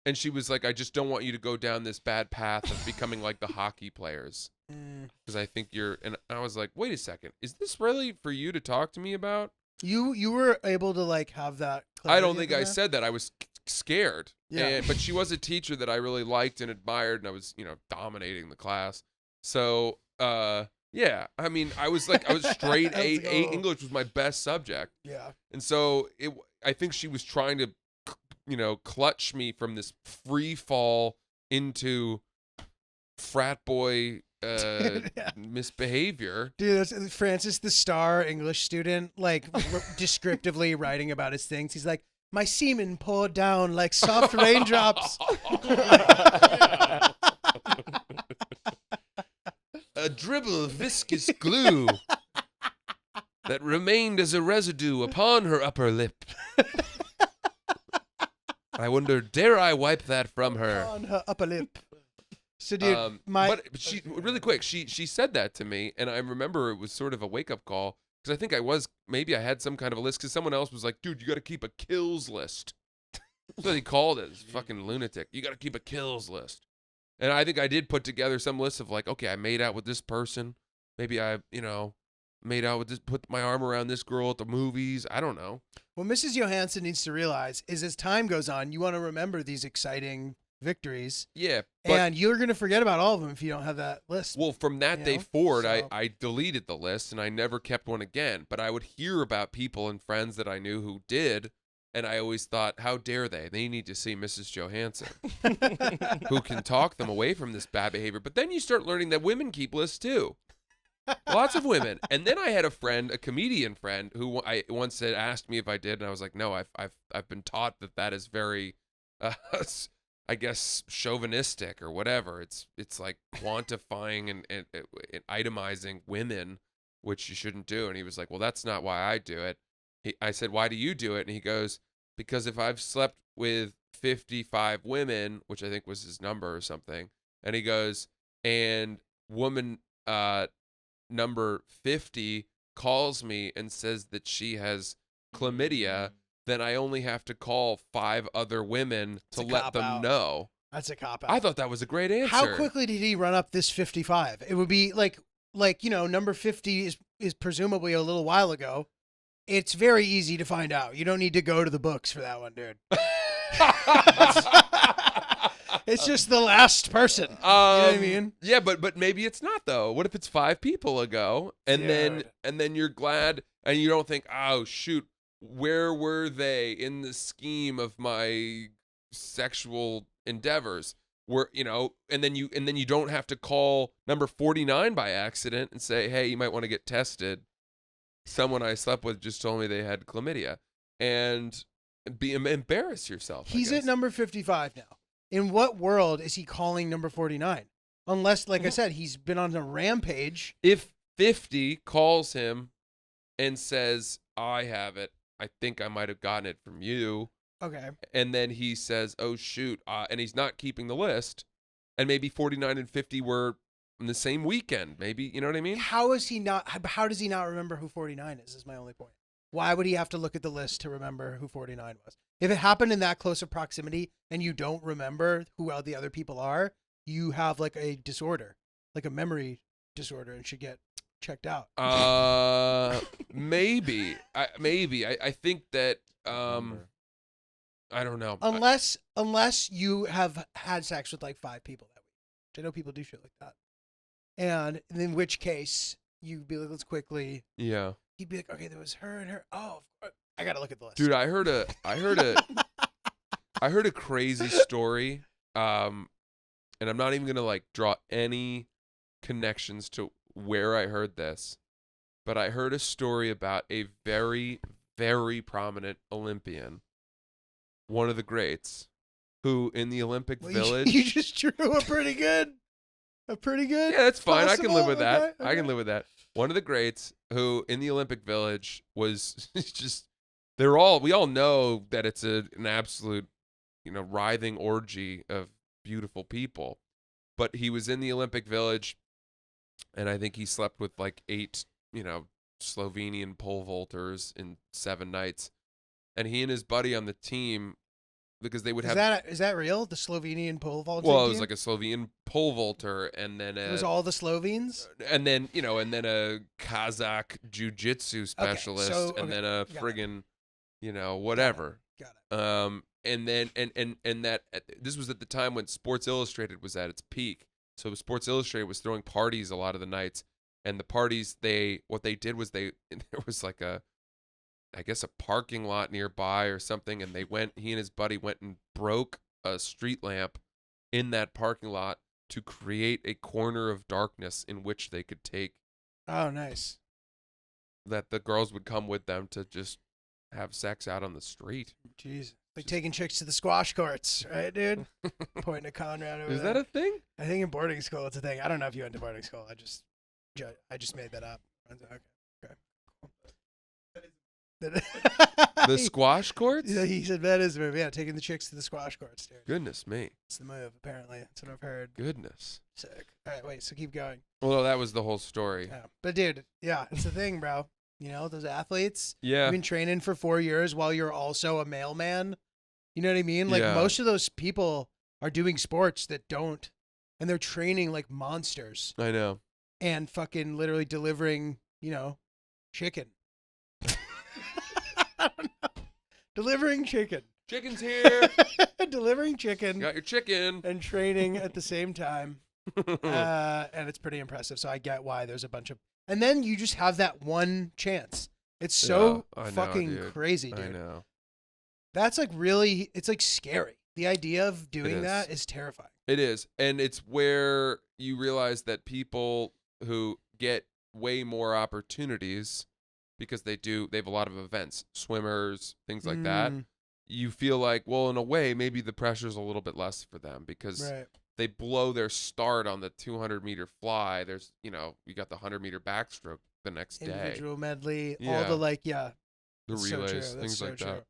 [SPEAKER 2] And she was like, "I just don't want you to go down this bad path of becoming like the hockey players. Because I think you're," and I was like, "Wait a second. Is this really for you to talk to me about?"
[SPEAKER 1] You were able to like have that.
[SPEAKER 2] I don't think
[SPEAKER 1] clarity
[SPEAKER 2] I
[SPEAKER 1] at the
[SPEAKER 2] said that. I was scared.
[SPEAKER 1] Yeah.
[SPEAKER 2] But she was a teacher that I really liked and admired, and I was, dominating the class. So, yeah. I mean, I was straight A. English was my best subject.
[SPEAKER 1] Yeah.
[SPEAKER 2] And so I think she was trying to, clutch me from this free fall into frat boy misbehavior.
[SPEAKER 1] Dude, that's Francis, the star English student, like descriptively writing about his things. He's like, "My semen poured down like soft raindrops."
[SPEAKER 2] A dribble of viscous glue that remained as a residue upon her upper lip. I wonder, dare I wipe that from her?
[SPEAKER 1] On her upper lip. So, dude,
[SPEAKER 2] but she really quick. She said that to me, and I remember it was sort of a wake up call, because I think maybe I had some kind of a list, because someone else was like, "Dude, you got to keep a kills list." That's what he called it. This fucking lunatic. You got to keep a kills list. And I think I did put together some list of like, okay, I made out with this person. Maybe I, made out with this, put my arm around this girl at the movies. I don't know.
[SPEAKER 1] What Mrs. Johansson needs to realize is, as time goes on, you want to remember these exciting victories.
[SPEAKER 2] Yeah. But,
[SPEAKER 1] and you're going to forget about all of them if you don't have that list.
[SPEAKER 2] Well, from that day forward,
[SPEAKER 1] So-
[SPEAKER 2] I deleted the list and I never kept one again. But I would hear about people and friends that I knew who did. And I always thought, how dare they? They need to see Mrs. Johansson, who can talk them away from this bad behavior. But then you start learning that women keep lists too. Lots of women. And then I had a comedian friend, who I once said, asked me if I did, and I was like, no, I've been taught that is very, I guess, chauvinistic or whatever. It's like quantifying and itemizing women, which you shouldn't do. And he was like, well, that's not why I do it. I said, why do you do it? And he goes, because if I've slept with 55 women, which I think was his number or something, and he goes, and woman number 50 calls me and says that she has chlamydia, then I only have to call 5 other women to let them know.
[SPEAKER 1] That's a cop out.
[SPEAKER 2] I thought that was a great answer.
[SPEAKER 1] How quickly did he run up this 55? It would be like number 50 is presumably a little while ago. It's very easy to find out. You don't need to go to the books for that one, dude. It's just the last person. You know what I mean?
[SPEAKER 2] Yeah, but maybe it's not though. What if it's 5 people ago, and then you're glad, and you don't think, oh shoot, where were they in the scheme of my sexual endeavors? And then you don't have to call number 49 by accident and say, hey, you might want to get tested. Someone I slept with just told me they had chlamydia, and embarrass yourself.
[SPEAKER 1] He's at number 55 now. In what world is he calling number 49? Unless, like I said, he's been on a rampage.
[SPEAKER 2] If 50 calls him and says, I have it, I think I might have gotten it from you.
[SPEAKER 1] Okay.
[SPEAKER 2] And then he says, oh, shoot. And he's not keeping the list. And maybe 49 and 50 were in the same weekend. Maybe, you know what I mean?
[SPEAKER 1] How does he not remember who 49 is my only point. Why would he have to look at the list to remember who 49 was? If it happened in that close of proximity and you don't remember who all the other people are, you have like a disorder, like a memory disorder, and should get checked out.
[SPEAKER 2] Maybe. I think that I don't know.
[SPEAKER 1] Unless you have had sex with like 5 people that week. Which I know people do shit like that. And in which case you'd be like, let's quickly.
[SPEAKER 2] Yeah.
[SPEAKER 1] He'd be like, okay, there was her and her. Oh, I gotta look at the list.
[SPEAKER 2] Dude, I heard a crazy story. And I'm not even gonna like draw any connections to where I heard this, but I heard a story about a very, very prominent Olympian, one of the greats, who in the Olympic Village.
[SPEAKER 1] You just drew a pretty good.
[SPEAKER 2] Yeah, that's fine. I can live with that.
[SPEAKER 1] Okay.
[SPEAKER 2] I can live with that. One of the greats who in the Olympic Village was just. We all know that it's an absolute, writhing orgy of beautiful people, but he was in the Olympic Village, and I think he slept with like 8, Slovenian pole vaulters in 7 nights, and he and his buddy on the team, because they would have.
[SPEAKER 1] Is that real? The Slovenian pole vaulting
[SPEAKER 2] Well, it
[SPEAKER 1] team?
[SPEAKER 2] was like a Slovenian pole vaulter, and then
[SPEAKER 1] It was all the Slovenes?
[SPEAKER 2] and then a Kazakh jiu-jitsu specialist, and then a friggin', whatever.
[SPEAKER 1] Got it.
[SPEAKER 2] And then and that this was at the time when Sports Illustrated was at its peak. So Sports Illustrated was throwing parties a lot of the nights, and the parties what they did was there was like a parking lot nearby or something, and he and his buddy went and broke a street lamp in that parking lot to create a corner of darkness in which they could take.
[SPEAKER 1] Oh, nice.
[SPEAKER 2] That the girls would come with them to just have sex out on the street.
[SPEAKER 1] Jeez. Like taking chicks to the squash courts, right, dude? Pointing at Conrad over
[SPEAKER 2] Is
[SPEAKER 1] there.
[SPEAKER 2] that a thing?
[SPEAKER 1] I think in boarding school it's a thing. I don't know if you went to boarding school. I just made that up. Okay.
[SPEAKER 2] The squash courts?
[SPEAKER 1] He said that is the move. Yeah, taking the chicks to the squash courts, dude.
[SPEAKER 2] Goodness me.
[SPEAKER 1] It's the move, apparently. That's what I've heard.
[SPEAKER 2] Goodness.
[SPEAKER 1] Sick. All right, wait, so keep going.
[SPEAKER 2] Well, that was the whole story.
[SPEAKER 1] Yeah. But, dude, yeah, it's the thing, bro. Those athletes,
[SPEAKER 2] Yeah.
[SPEAKER 1] you've been training for 4 years while you're also a mailman. You know what I mean? Like,
[SPEAKER 2] Yeah.
[SPEAKER 1] most of those people are doing sports that don't, and they're training like monsters
[SPEAKER 2] I know.
[SPEAKER 1] and fucking literally delivering, chicken. I don't know. Delivering chicken.
[SPEAKER 2] Chicken's here.
[SPEAKER 1] Delivering chicken.
[SPEAKER 2] Got your chicken.
[SPEAKER 1] And training at the same time. And it's pretty impressive. So I get why there's a bunch of. And then you just have that one chance. It's so
[SPEAKER 2] Yeah, I know,
[SPEAKER 1] fucking
[SPEAKER 2] dude.
[SPEAKER 1] crazy, dude.
[SPEAKER 2] I know.
[SPEAKER 1] That's like really, it's like scary. The idea of doing
[SPEAKER 2] is.
[SPEAKER 1] that is terrifying.
[SPEAKER 2] It is. And it's where you realize that people who get way more opportunities because they have a lot of events, swimmers, things like that. You feel like, well, in a way, maybe the pressure's a little bit less for them because they blow their start on the 200-meter fly. There's, you got the 100-meter backstroke the next day.
[SPEAKER 1] Individual medley,
[SPEAKER 2] Yeah.
[SPEAKER 1] all the
[SPEAKER 2] the
[SPEAKER 1] That's so
[SPEAKER 2] relays,
[SPEAKER 1] true. That's
[SPEAKER 2] things
[SPEAKER 1] so
[SPEAKER 2] like
[SPEAKER 1] true.
[SPEAKER 2] that.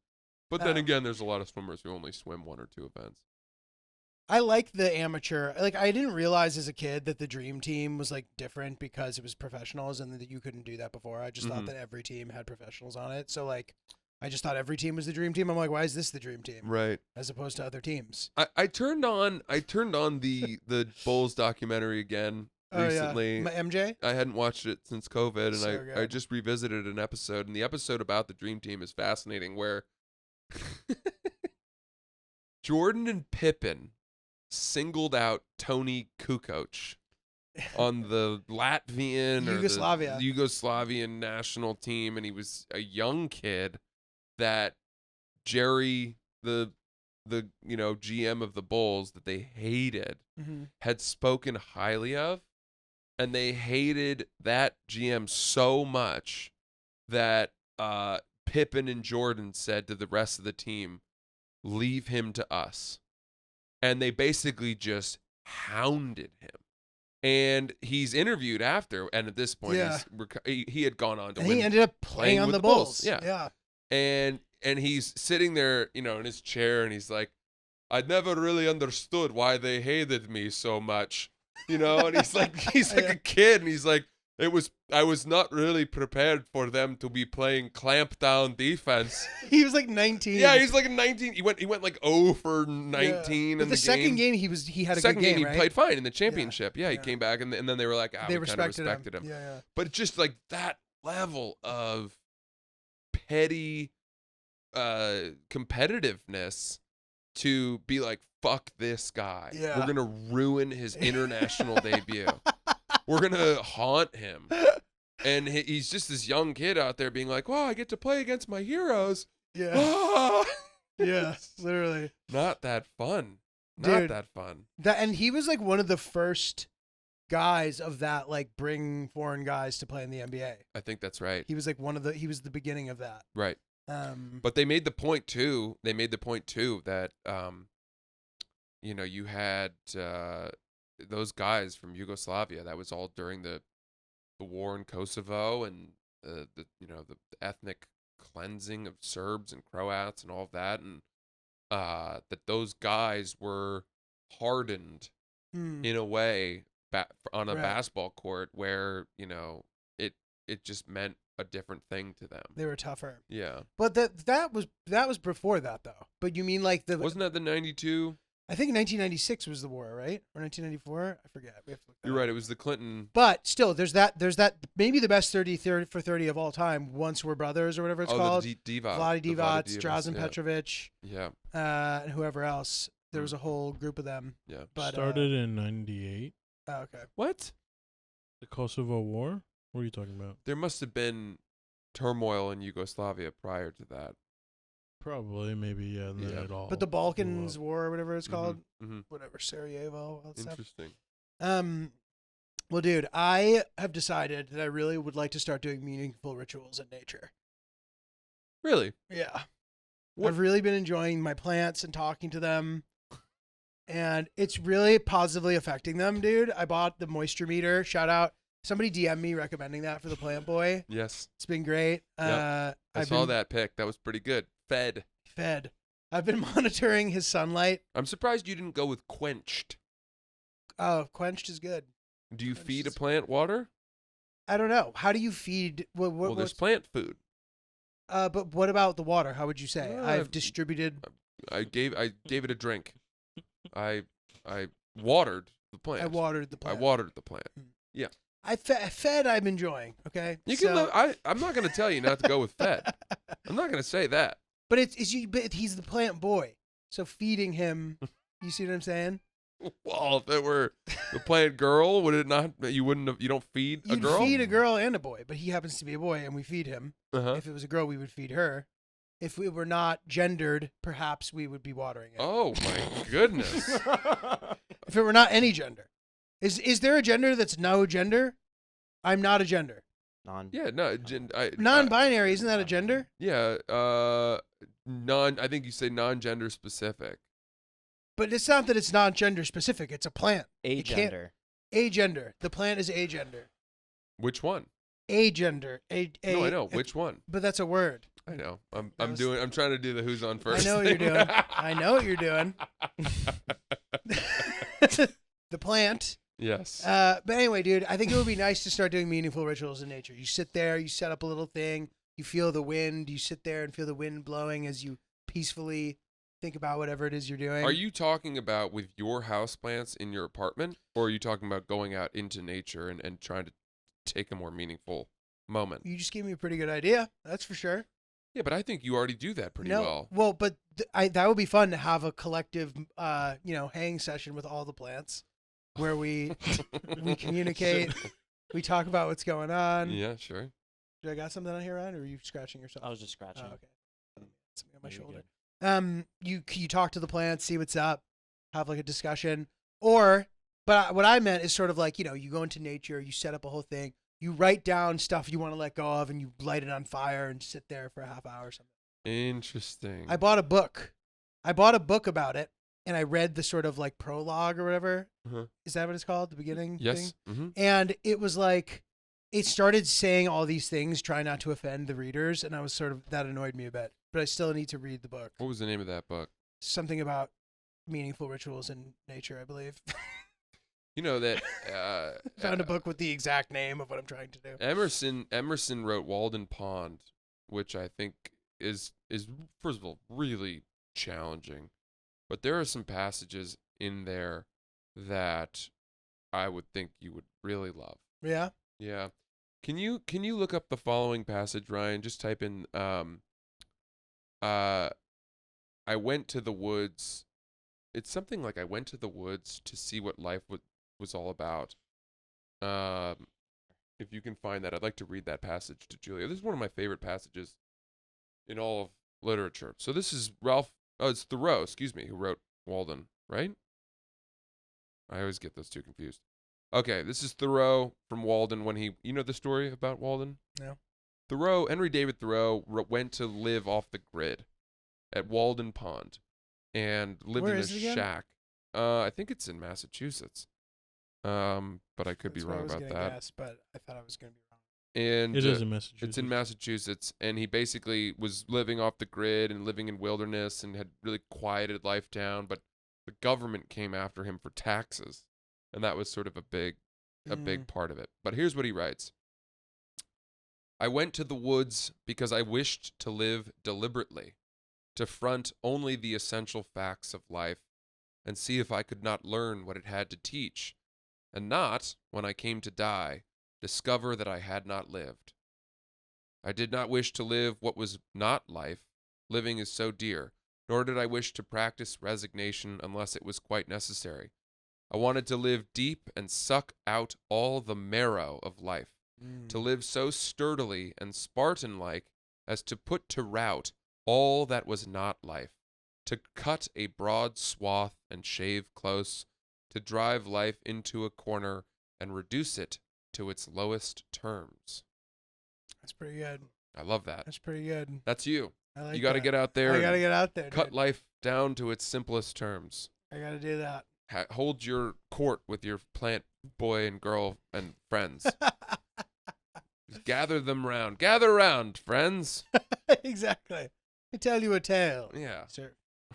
[SPEAKER 2] But then again, there's a lot of swimmers who only swim 1 or 2 events.
[SPEAKER 1] I like the amateur. Like, I didn't realize as a kid that the dream team was like different because it was professionals and that you couldn't do that before. I just thought that every team had professionals on it. So like, I just thought every team was the dream team. I'm like, why is this the dream team?
[SPEAKER 2] Right.
[SPEAKER 1] As opposed to other teams.
[SPEAKER 2] I turned on the Bulls documentary again recently.
[SPEAKER 1] Oh, yeah. MJ?
[SPEAKER 2] I hadn't watched it since COVID, and
[SPEAKER 1] So
[SPEAKER 2] I
[SPEAKER 1] good.
[SPEAKER 2] just revisited an episode, and the episode about the dream team is fascinating where Jordan and Pippen singled out Tony Kukoc on the Latvian or
[SPEAKER 1] Yugoslavia.
[SPEAKER 2] the Yugoslavian national team, and he was a young kid that Jerry, the GM of the Bulls that they hated, had spoken highly of, and they hated that GM so much that Pippen and Jordan said to the rest of the team, "Leave him to us." And they basically just hounded him. And he's interviewed after, and at this point, he had gone on to
[SPEAKER 1] And
[SPEAKER 2] win.
[SPEAKER 1] he ended up playing on
[SPEAKER 2] with
[SPEAKER 1] the
[SPEAKER 2] the Bulls.
[SPEAKER 1] Bulls.
[SPEAKER 2] Yeah. And he's sitting there, in his chair, and he's like, "I never really understood why they hated me so much," and he's like a kid, and he's like, I was not really prepared for them to be playing clamp down defense.
[SPEAKER 1] He was like 19.
[SPEAKER 2] Yeah, he's like 19. He went like 0 for 19
[SPEAKER 1] But
[SPEAKER 2] in
[SPEAKER 1] the second game he had a
[SPEAKER 2] second
[SPEAKER 1] good game,
[SPEAKER 2] he
[SPEAKER 1] right?
[SPEAKER 2] played fine in the championship. Yeah, he
[SPEAKER 1] Yeah.
[SPEAKER 2] came back and then they were like,
[SPEAKER 1] They
[SPEAKER 2] we kind of
[SPEAKER 1] respected
[SPEAKER 2] respected him.
[SPEAKER 1] Yeah.
[SPEAKER 2] But just like that level of petty competitiveness to be like, fuck this guy.
[SPEAKER 1] Yeah.
[SPEAKER 2] We're gonna ruin his international debut. We're gonna haunt him. And he's just this young kid out there being like, "Wow, I get to play against my heroes."
[SPEAKER 1] Yeah.
[SPEAKER 2] Ah!
[SPEAKER 1] Yeah, literally.
[SPEAKER 2] Not that fun.
[SPEAKER 1] Dude.
[SPEAKER 2] Not that fun.
[SPEAKER 1] And he was like one of the first guys of that, like bring foreign guys to play in the NBA.
[SPEAKER 2] I think that's right.
[SPEAKER 1] He was like he was the beginning of that.
[SPEAKER 2] Right. But they made the point too. That you had those guys from Yugoslavia. That was all during the war in Kosovo and the ethnic cleansing of Serbs and Croats and all of that, and that those guys were hardened in a way on a basketball court where it just meant a different thing to them.
[SPEAKER 1] They were tougher.
[SPEAKER 2] Yeah.
[SPEAKER 1] But that was before that though. But you mean like
[SPEAKER 2] wasn't that the 92?
[SPEAKER 1] I think 1996 was the war, right? Or 1994? I forget. We have to look that
[SPEAKER 2] You're
[SPEAKER 1] up.
[SPEAKER 2] right. It was the Clinton.
[SPEAKER 1] But still, there's that maybe the best 30 for 30 of all time. Once We're Brothers or whatever it's called.
[SPEAKER 2] The Divac.
[SPEAKER 1] Vlade
[SPEAKER 2] The
[SPEAKER 1] Divac,
[SPEAKER 2] Divas,
[SPEAKER 1] Drazen
[SPEAKER 2] yeah.
[SPEAKER 1] Petrovic,
[SPEAKER 2] Yeah.
[SPEAKER 1] and whoever else. There was a whole group of them.
[SPEAKER 2] Yeah.
[SPEAKER 1] But
[SPEAKER 5] Started in 98.
[SPEAKER 1] Oh, okay.
[SPEAKER 2] What?
[SPEAKER 5] The Kosovo War? What are you talking about?
[SPEAKER 2] There must have been turmoil in Yugoslavia prior to that.
[SPEAKER 5] Probably, maybe, yeah. And then
[SPEAKER 2] Yeah.
[SPEAKER 5] it all
[SPEAKER 1] But the
[SPEAKER 5] blew
[SPEAKER 1] Balkans
[SPEAKER 5] up.
[SPEAKER 1] War or whatever it's called,
[SPEAKER 2] Mm-hmm.
[SPEAKER 1] whatever, Sarajevo, all that stuff.
[SPEAKER 2] Interesting.
[SPEAKER 1] Well, dude, I have decided that I really would like to start doing meaningful rituals in nature.
[SPEAKER 2] Really?
[SPEAKER 1] Yeah.
[SPEAKER 2] What-
[SPEAKER 1] I've really been enjoying my plants and talking to them. And it's really positively affecting them, dude. I bought the moisture meter. Shout out. Somebody DM me recommending that for the plant boy.
[SPEAKER 2] Yes.
[SPEAKER 1] It's been great.
[SPEAKER 2] Yep. I
[SPEAKER 1] I've
[SPEAKER 2] saw
[SPEAKER 1] been
[SPEAKER 2] that pic. That was pretty good. Fed.
[SPEAKER 1] I've been monitoring his sunlight.
[SPEAKER 2] I'm surprised you didn't go with quenched.
[SPEAKER 1] Oh, quenched is good.
[SPEAKER 2] Do you
[SPEAKER 1] Quenched
[SPEAKER 2] feed a
[SPEAKER 1] is-
[SPEAKER 2] plant water?
[SPEAKER 1] I don't know. How do you feed?
[SPEAKER 2] Well, there's plant food.
[SPEAKER 1] But what about the water? How would you say?
[SPEAKER 2] Uh,
[SPEAKER 1] I've distributed.
[SPEAKER 2] I gave it a drink. I watered the plant.
[SPEAKER 1] I watered the plant.
[SPEAKER 2] Yeah.
[SPEAKER 1] I fed. I'm enjoying. Okay.
[SPEAKER 2] You can. I'm not going to tell you not to go with fed. I'm not going to say that.
[SPEAKER 1] But but he's the plant boy, so feeding him. You see what I'm saying?
[SPEAKER 2] Well, if it were the plant girl, would it not? You wouldn't have. You don't feed a
[SPEAKER 1] You'd
[SPEAKER 2] girl.
[SPEAKER 1] feed a girl and a boy, but he happens to be a boy, and we feed him.
[SPEAKER 2] Uh-huh.
[SPEAKER 1] If it was a girl, we would feed her. If we were not gendered, perhaps we would be watering it.
[SPEAKER 2] Oh my goodness.
[SPEAKER 1] If it were not any gender, is there a gender that's no gender? I'm not a gender.
[SPEAKER 2] Yeah. No.
[SPEAKER 1] Non-binary, isn't that a gender?
[SPEAKER 2] Yeah. I think you say non-gender specific.
[SPEAKER 1] But it's not that it's non-gender specific. It's a plant. It can't-
[SPEAKER 4] Agender.
[SPEAKER 1] Agender. The plant is agender.
[SPEAKER 2] Which one?
[SPEAKER 1] Agender.
[SPEAKER 2] No, I know. Which one?
[SPEAKER 1] But that's a word.
[SPEAKER 2] I know. I'm
[SPEAKER 1] was-
[SPEAKER 2] trying to do the who's on first.
[SPEAKER 1] I know what you're
[SPEAKER 2] thing.
[SPEAKER 1] doing. I know what you're doing. The plant.
[SPEAKER 2] Yes.
[SPEAKER 1] But anyway, dude, I think it would be nice to start doing meaningful rituals in nature. You sit there, you set up a little thing, you feel the wind, you sit there and feel the wind blowing as you peacefully think about whatever it is you're doing.
[SPEAKER 2] Are you talking about with your houseplants in your apartment, or are you talking about going out into nature and trying to take a more meaningful moment?
[SPEAKER 1] You just gave me a pretty good idea. That's for sure.
[SPEAKER 2] Yeah, but I think you already do that pretty well.
[SPEAKER 1] Well, but that would be fun to have a collective, hang session with all the plants where we communicate, we talk about what's going on.
[SPEAKER 2] Yeah, sure.
[SPEAKER 1] Do I got something on here, Ryan, or are you scratching yourself?
[SPEAKER 4] I was just scratching.
[SPEAKER 1] Oh, okay. Something on my
[SPEAKER 4] No, you're
[SPEAKER 1] shoulder. You talk to the plants, see what's up, have like a discussion, but what I meant is sort of like, you go into nature, you set up a whole thing, you write down stuff you want to let go of, and you light it on fire and sit there for a half hour or something.
[SPEAKER 2] Interesting.
[SPEAKER 1] I bought a book about it, and I read the sort of like prologue or whatever.
[SPEAKER 2] Uh-huh.
[SPEAKER 1] Is that what it's called? The beginning thing?
[SPEAKER 2] Yes. Mm-hmm.
[SPEAKER 1] And it was like, it started saying all these things, try not to offend the readers, and I was that annoyed me a bit. But I still need to read the book.
[SPEAKER 2] What was the name of that book?
[SPEAKER 1] Something about meaningful rituals in nature, I believe.
[SPEAKER 2] You know that
[SPEAKER 1] Found a book with the exact name of what I'm trying to do.
[SPEAKER 2] Emerson wrote Walden Pond, which I think is first of all really challenging, but there are some passages in there that I would think you would really love.
[SPEAKER 1] Yeah.
[SPEAKER 2] Yeah. Can you look up the following passage, Ryan? Just type in I went to the woods. It's something like I went to the woods to see what life was all about. If you can find that, I'd like to read that passage to Julia. This is one of my favorite passages in all of literature. So this is it's Thoreau, who wrote Walden, right? I always get those two confused. Okay, this is Thoreau from Walden when you know the story about Walden?
[SPEAKER 1] No.
[SPEAKER 2] Henry David Thoreau went to live off the grid at Walden Pond and lived
[SPEAKER 1] Where
[SPEAKER 2] in a
[SPEAKER 1] is it again?
[SPEAKER 2] shack. I think it's in Massachusetts. But I could be
[SPEAKER 1] That's what I
[SPEAKER 2] wrong
[SPEAKER 1] was
[SPEAKER 2] about
[SPEAKER 1] gonna
[SPEAKER 2] that.
[SPEAKER 1] Guess, but I thought I was going to be wrong.
[SPEAKER 2] And
[SPEAKER 5] It is in Massachusetts.
[SPEAKER 2] it's in Massachusetts, and he basically was living off the grid and living in wilderness and had really quieted life down, but the government came after him for taxes, and that was sort of a big part of it. But here's what he writes. I went to the woods because I wished to live deliberately, to front only the essential facts of life, and see if I could not learn what it had to teach, and not, when I came to die, discover that I had not lived. I did not wish to live what was not life. Living is so dear. Nor did I wish to practice resignation unless it was quite necessary. I wanted to live deep and suck out all the marrow of life, to live so sturdily and Spartan-like as to put to rout all that was not life, to cut a broad swath and shave close, to drive life into a corner and reduce it to its lowest terms.
[SPEAKER 1] That's pretty good.
[SPEAKER 2] I love that.
[SPEAKER 1] That's pretty good.
[SPEAKER 2] That's you.
[SPEAKER 1] I like
[SPEAKER 2] You got to
[SPEAKER 1] that.
[SPEAKER 2] get out there
[SPEAKER 1] I got to
[SPEAKER 2] and
[SPEAKER 1] get out there.
[SPEAKER 2] cut
[SPEAKER 1] dude.
[SPEAKER 2] life down to its simplest terms.
[SPEAKER 1] I got to do that.
[SPEAKER 2] Hold your court with your plant boy and girl and friends. Just gather them round. Gather round, friends.
[SPEAKER 1] Exactly. Let me tell you a tale.
[SPEAKER 2] Yeah.
[SPEAKER 1] Sir.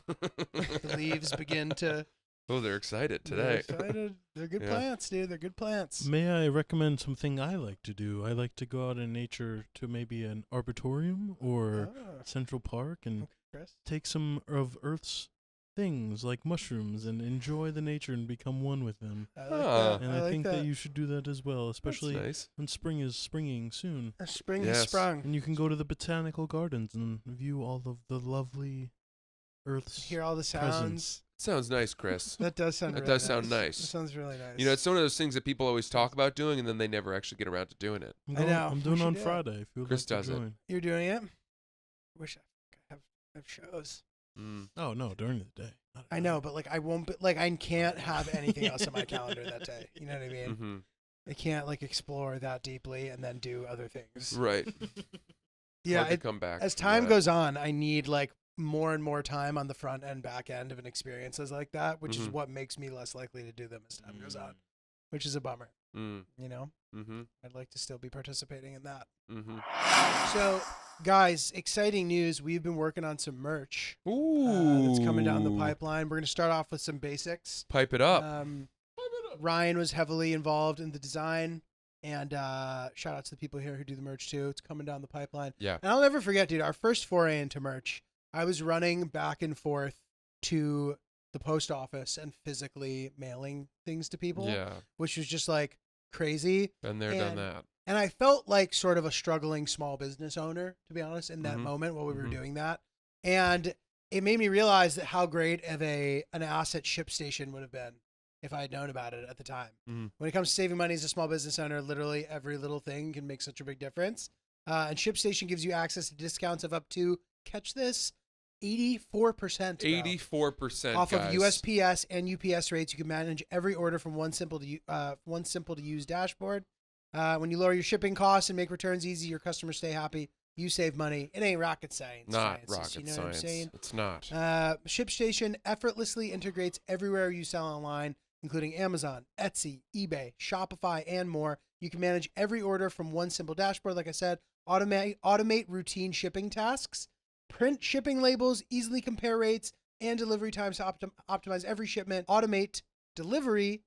[SPEAKER 1] The leaves begin to.
[SPEAKER 2] Oh, they're excited
[SPEAKER 1] They're
[SPEAKER 2] today.
[SPEAKER 1] excited. They're good
[SPEAKER 2] Yeah.
[SPEAKER 1] plants, dude. They're good plants.
[SPEAKER 5] May I recommend something I like to do? I like to go out in nature to maybe an arboretum or
[SPEAKER 1] Oh,
[SPEAKER 5] Central Park and
[SPEAKER 1] okay, Chris.
[SPEAKER 5] take some of Earth's things like mushrooms and enjoy the nature and become one with them.
[SPEAKER 1] I like
[SPEAKER 2] Ah.
[SPEAKER 1] that.
[SPEAKER 5] And
[SPEAKER 1] I
[SPEAKER 5] I
[SPEAKER 1] like
[SPEAKER 5] think
[SPEAKER 1] that.
[SPEAKER 5] that you should do that as well, especially
[SPEAKER 2] That's nice.
[SPEAKER 5] when spring is springing soon.
[SPEAKER 1] Spring
[SPEAKER 2] Yes.
[SPEAKER 1] has sprung.
[SPEAKER 5] And you can go to the botanical gardens and view all of the lovely Earth's
[SPEAKER 1] Hear all the sounds.
[SPEAKER 5] presence.
[SPEAKER 2] Sounds nice, Chris.
[SPEAKER 1] That does sound.
[SPEAKER 2] That
[SPEAKER 1] really
[SPEAKER 2] does sound nice.
[SPEAKER 1] That sounds really nice.
[SPEAKER 2] You know, it's one of those things that people always talk about doing, and then they never actually get around to doing it.
[SPEAKER 5] I'm
[SPEAKER 1] I know.
[SPEAKER 5] I'm
[SPEAKER 1] We
[SPEAKER 5] doing
[SPEAKER 1] should
[SPEAKER 5] on
[SPEAKER 1] do it.
[SPEAKER 5] Friday if you would
[SPEAKER 2] Chris
[SPEAKER 5] like to
[SPEAKER 2] does it.
[SPEAKER 5] join.
[SPEAKER 1] You're doing it. Wish I could have shows.
[SPEAKER 2] Mm.
[SPEAKER 5] Oh no, during the day. Not at
[SPEAKER 1] I
[SPEAKER 5] night.
[SPEAKER 1] know, but like I won't. Like I can't have anything else on my calendar that day. You know what I mean?
[SPEAKER 2] Hmm.
[SPEAKER 1] I can't like explore that deeply and then do other things.
[SPEAKER 2] Right.
[SPEAKER 1] Yeah.
[SPEAKER 2] Hard to come back.
[SPEAKER 1] As
[SPEAKER 2] from
[SPEAKER 1] time
[SPEAKER 2] that.
[SPEAKER 1] goes on, I need like more and more time on the front and back end of an experiences like that, which is
[SPEAKER 2] Mhm.
[SPEAKER 1] what makes me less likely to do them as time goes on, which is a bummer.
[SPEAKER 2] Mm.
[SPEAKER 1] You know,
[SPEAKER 2] Mm-hmm.
[SPEAKER 1] I'd like to still be participating in that.
[SPEAKER 2] Mm-hmm.
[SPEAKER 1] So, guys, exciting news. We've been working on some merch
[SPEAKER 2] Ooh.
[SPEAKER 1] that's coming down the pipeline. We're going to start off with some basics.
[SPEAKER 2] Pipe it up.
[SPEAKER 1] Ryan was heavily involved in the design, and shout out to the people here who do the merch too. It's coming down the pipeline.
[SPEAKER 2] Yeah.
[SPEAKER 1] And I'll never forget, dude, our first foray into merch, I was running back and forth to the post office and physically mailing things to people,
[SPEAKER 2] Yeah.
[SPEAKER 1] which was just like crazy.
[SPEAKER 2] Been there, done
[SPEAKER 1] And-
[SPEAKER 2] that.
[SPEAKER 1] And I felt like sort of a struggling small business owner, to be honest, in that
[SPEAKER 2] Mhm.
[SPEAKER 1] moment while we were
[SPEAKER 2] Mhm.
[SPEAKER 1] doing that. And it made me realize that how great of an asset ShipStation would have been if I had known about it at the time.
[SPEAKER 2] Mhm.
[SPEAKER 1] When it comes to saving money as a small business owner, literally every little thing can make such a big difference. And ShipStation gives you access to discounts of up to, catch this, 84%. bro.
[SPEAKER 2] 84%,
[SPEAKER 1] Off
[SPEAKER 2] guys.
[SPEAKER 1] of USPS and UPS rates. You can manage every order from one simple to use dashboard. When you lower your shipping costs and make returns easy, your customers stay happy. You save money. It ain't rocket science.
[SPEAKER 2] Not
[SPEAKER 1] sciences,
[SPEAKER 2] rocket
[SPEAKER 1] you know
[SPEAKER 2] science.
[SPEAKER 1] What I'm saying?
[SPEAKER 2] It's not.
[SPEAKER 1] ShipStation effortlessly integrates everywhere you sell online, including Amazon, Etsy, eBay, Shopify, and more. You can manage every order from one simple dashboard. Like I said, automate routine shipping tasks, print shipping labels, easily compare rates and delivery times to optimize every shipment, automate delivery,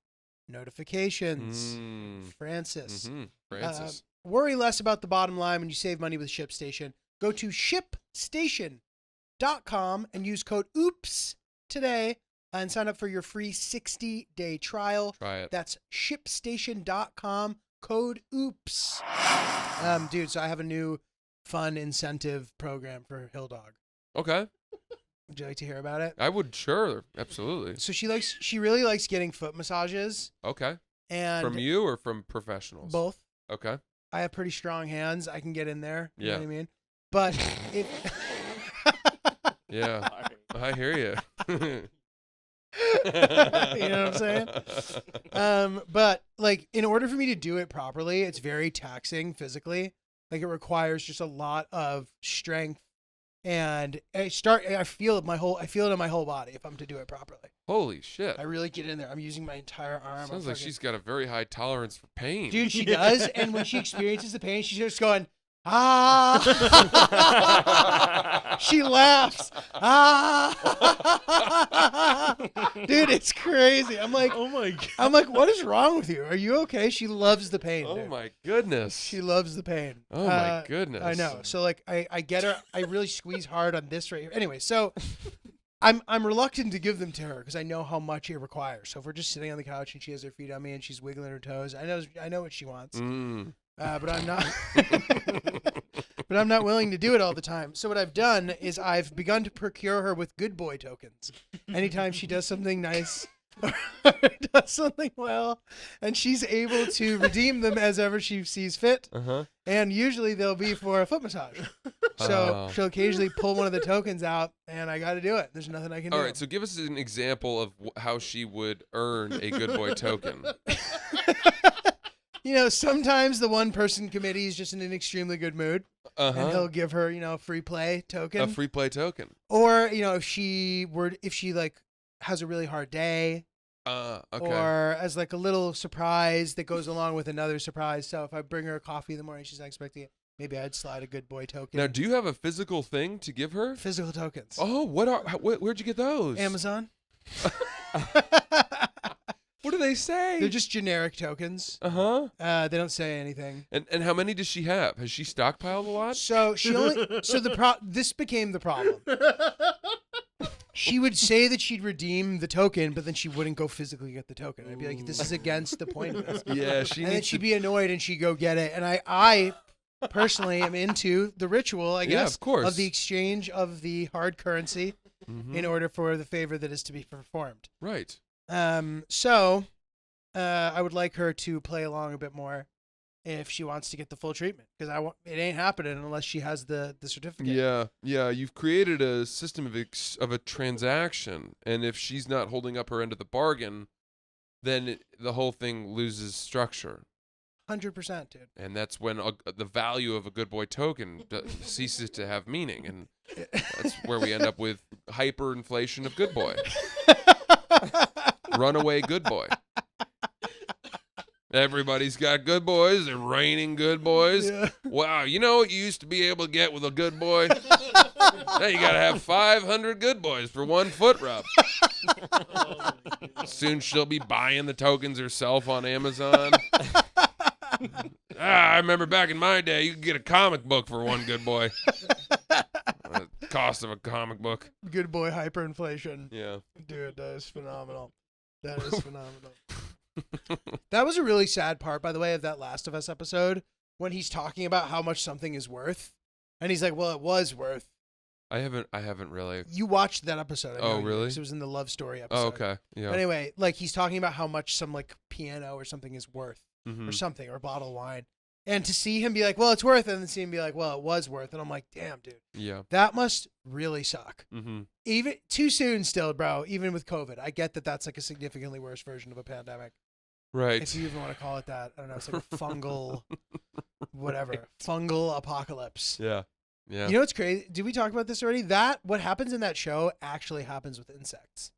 [SPEAKER 1] notifications.
[SPEAKER 2] Mm.
[SPEAKER 1] Francis.
[SPEAKER 2] Mm-hmm. Francis.
[SPEAKER 1] Worry less about the bottom line when you save money with ShipStation. Go to ShipStation.com and use code OOPS today and sign up for your free 60-day trial.
[SPEAKER 2] Try it.
[SPEAKER 1] That's ShipStation.com, code OOPS. Dude, so I have a new fun incentive program for Hill Dog.
[SPEAKER 2] Okay.
[SPEAKER 1] Would you like to hear about it?
[SPEAKER 2] I would, sure. Absolutely.
[SPEAKER 1] So she really likes getting foot massages.
[SPEAKER 2] Okay.
[SPEAKER 1] And
[SPEAKER 2] From you or from professionals?
[SPEAKER 1] both.
[SPEAKER 2] Okay.
[SPEAKER 1] I have pretty strong hands. I can get in there. You know
[SPEAKER 2] Yeah.
[SPEAKER 1] what I mean? But if
[SPEAKER 2] Yeah. I hear you.
[SPEAKER 1] you know what I'm saying? But like in order for me to do it properly, it's very taxing physically. Like it requires just a lot of strength, and I feel it in my whole body if I'm to do it properly.
[SPEAKER 2] Holy shit.
[SPEAKER 1] I really get in there. I'm using my entire arm.
[SPEAKER 2] Sounds like she's got a very high tolerance for pain.
[SPEAKER 1] Dude, she does, and when she experiences the pain, she's just going, ah. She laughs. Ah. Dude, it's crazy. I'm like,
[SPEAKER 5] Oh my god.
[SPEAKER 1] I'm like, what is wrong with you? Are you okay? She loves the pain.
[SPEAKER 2] Oh
[SPEAKER 1] dude.
[SPEAKER 2] my goodness.
[SPEAKER 1] She loves the pain.
[SPEAKER 2] Oh my goodness.
[SPEAKER 1] I know. So like, I get her. I really squeeze hard on this right here. Anyway, so I'm reluctant to give them to her because I know how much it requires. So if we're just sitting on the couch and she has her feet on me and she's wiggling her toes, I know what she wants.
[SPEAKER 2] Mm.
[SPEAKER 1] But I'm not. But I'm not willing to do it all the time. So what I've done is I've begun to procure her with good boy tokens. Anytime she does something nice or does something well, and she's able to redeem them as ever she sees fit.
[SPEAKER 2] Uh-huh.
[SPEAKER 1] And usually they'll be for a foot massage. So she'll occasionally pull one of the tokens out, and I got to do it. There's nothing I can do.
[SPEAKER 2] All right, so give us an example of how she would earn a good boy token.
[SPEAKER 1] You know, sometimes the one person committee is just in an extremely good mood, and
[SPEAKER 2] Uh-huh.
[SPEAKER 1] he'll give her, a free play token.
[SPEAKER 2] A free play token.
[SPEAKER 1] Or, if she like has a really hard day,
[SPEAKER 2] Okay.
[SPEAKER 1] or as like a little surprise that goes along with another surprise. So if I bring her a coffee in the morning, she's not expecting it. Maybe I'd slide a good boy token.
[SPEAKER 2] Now, do you have a physical thing to give her?
[SPEAKER 1] Physical tokens.
[SPEAKER 2] Oh, where'd you get those?
[SPEAKER 1] Amazon.
[SPEAKER 2] What do they say?
[SPEAKER 1] They're just generic tokens.
[SPEAKER 2] Uh-huh.
[SPEAKER 1] They don't say anything.
[SPEAKER 2] And how many does she have? Has she stockpiled a lot?
[SPEAKER 1] So this became the problem. She would say that she'd redeem the token, but then she wouldn't go physically get the token. I'd be like, this is against the point of this.
[SPEAKER 2] Yeah, she
[SPEAKER 1] And then
[SPEAKER 2] needs
[SPEAKER 1] she'd
[SPEAKER 2] to
[SPEAKER 1] be annoyed and she'd go get it. And I personally am into the ritual, I
[SPEAKER 2] Yeah,
[SPEAKER 1] guess,
[SPEAKER 2] of course.
[SPEAKER 1] the exchange of the hard currency
[SPEAKER 2] Mhm.
[SPEAKER 1] in order for the favor that is to be performed.
[SPEAKER 2] Right.
[SPEAKER 1] So I would like her to play along a bit more if she wants to get the full treatment, because it ain't happening unless she has the certificate.
[SPEAKER 2] Yeah. You've created a system of a transaction, and if she's not holding up her end of the bargain, then the whole thing loses structure,
[SPEAKER 1] 100%, dude.
[SPEAKER 2] and that's when the value of a good boy token ceases to have meaning, and that's where we end up with hyperinflation of good boy, runaway good boy. Everybody's got good boys. They're raining good boys.
[SPEAKER 1] Yeah.
[SPEAKER 2] Wow, you know what you used to be able to get with a good boy? Now you got to have 500 good boys for one foot rub. Soon she'll be buying the tokens herself on Amazon. I remember back in my day, you could get a comic book for one good boy. The cost of a comic book.
[SPEAKER 1] Good boy hyperinflation.
[SPEAKER 2] Yeah.
[SPEAKER 1] Dude, that is phenomenal. That is phenomenal. That was a really sad part, by the way, of that Last of Us episode, when he's talking about how much something is worth. And he's like, well, it was worth.
[SPEAKER 2] I haven't really.
[SPEAKER 1] You watched that episode. I know
[SPEAKER 2] Oh,
[SPEAKER 1] you did,
[SPEAKER 2] really?
[SPEAKER 1] 'cause it was in the love story episode.
[SPEAKER 2] Oh, okay. Yeah.
[SPEAKER 1] But anyway, like he's talking about how much some like piano or something is worth,
[SPEAKER 2] Mhm.
[SPEAKER 1] or something, or a bottle of wine. And to see him be like, well, it's worth it, and then see him be like, well, it was worth it. I'm like, damn, dude.
[SPEAKER 2] Yeah.
[SPEAKER 1] That must really suck.
[SPEAKER 2] Mm-hmm.
[SPEAKER 1] Even too soon still, bro, even with COVID. I get that that's like a significantly worse version of a pandemic.
[SPEAKER 2] Right.
[SPEAKER 1] If you even want to call it that. I don't know. It's like a fungal, whatever. Fungal apocalypse.
[SPEAKER 2] Yeah. Yeah.
[SPEAKER 1] You know what's crazy? Did we talk about this already? What happens in that show actually happens with insects.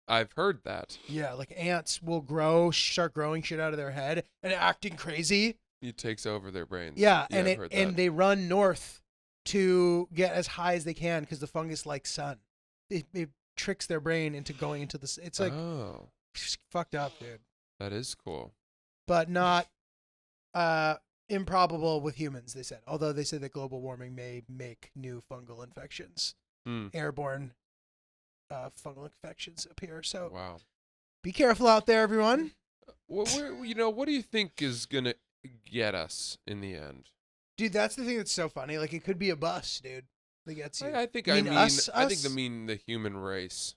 [SPEAKER 2] I've heard that.
[SPEAKER 1] Yeah, like ants will start growing shit out of their head and acting crazy.
[SPEAKER 2] It takes over their brains.
[SPEAKER 1] Yeah,
[SPEAKER 2] I've
[SPEAKER 1] and
[SPEAKER 2] heard
[SPEAKER 1] and
[SPEAKER 2] that.
[SPEAKER 1] they run north to get as high as they can because the fungus likes sun. It tricks their brain into going into the. It's like
[SPEAKER 2] Oh.
[SPEAKER 1] Fucked up, dude.
[SPEAKER 2] That is cool.
[SPEAKER 1] But not improbable with humans, they said. Although they said that global warming may make new fungal infections, airborne fungal infections appear. So
[SPEAKER 2] Wow.
[SPEAKER 1] be careful out there, everyone.
[SPEAKER 2] What do you think is gonna get us in the end?
[SPEAKER 1] Dude, that's the thing that's so funny. Like, it could be a bus, dude, that gets you.
[SPEAKER 2] I think
[SPEAKER 1] You mean us?
[SPEAKER 2] I think
[SPEAKER 1] Us?
[SPEAKER 2] the human race.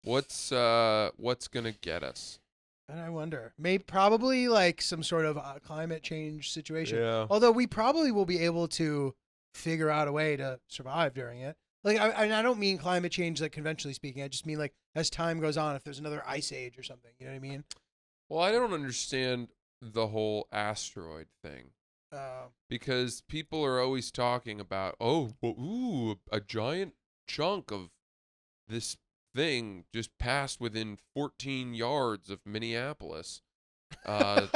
[SPEAKER 2] What's gonna get us?
[SPEAKER 1] And I wonder, probably like some sort of climate change situation.
[SPEAKER 2] Yeah.
[SPEAKER 1] Although we probably will be able to figure out a way to survive during it. Like, I don't mean climate change, like conventionally speaking. I just mean like as time goes on, if there's another ice age or something. You know what I mean?
[SPEAKER 2] Well, I don't understand the whole asteroid thing. Because people are always talking about, a giant chunk of this thing just passed within 14 yards of Minneapolis. It's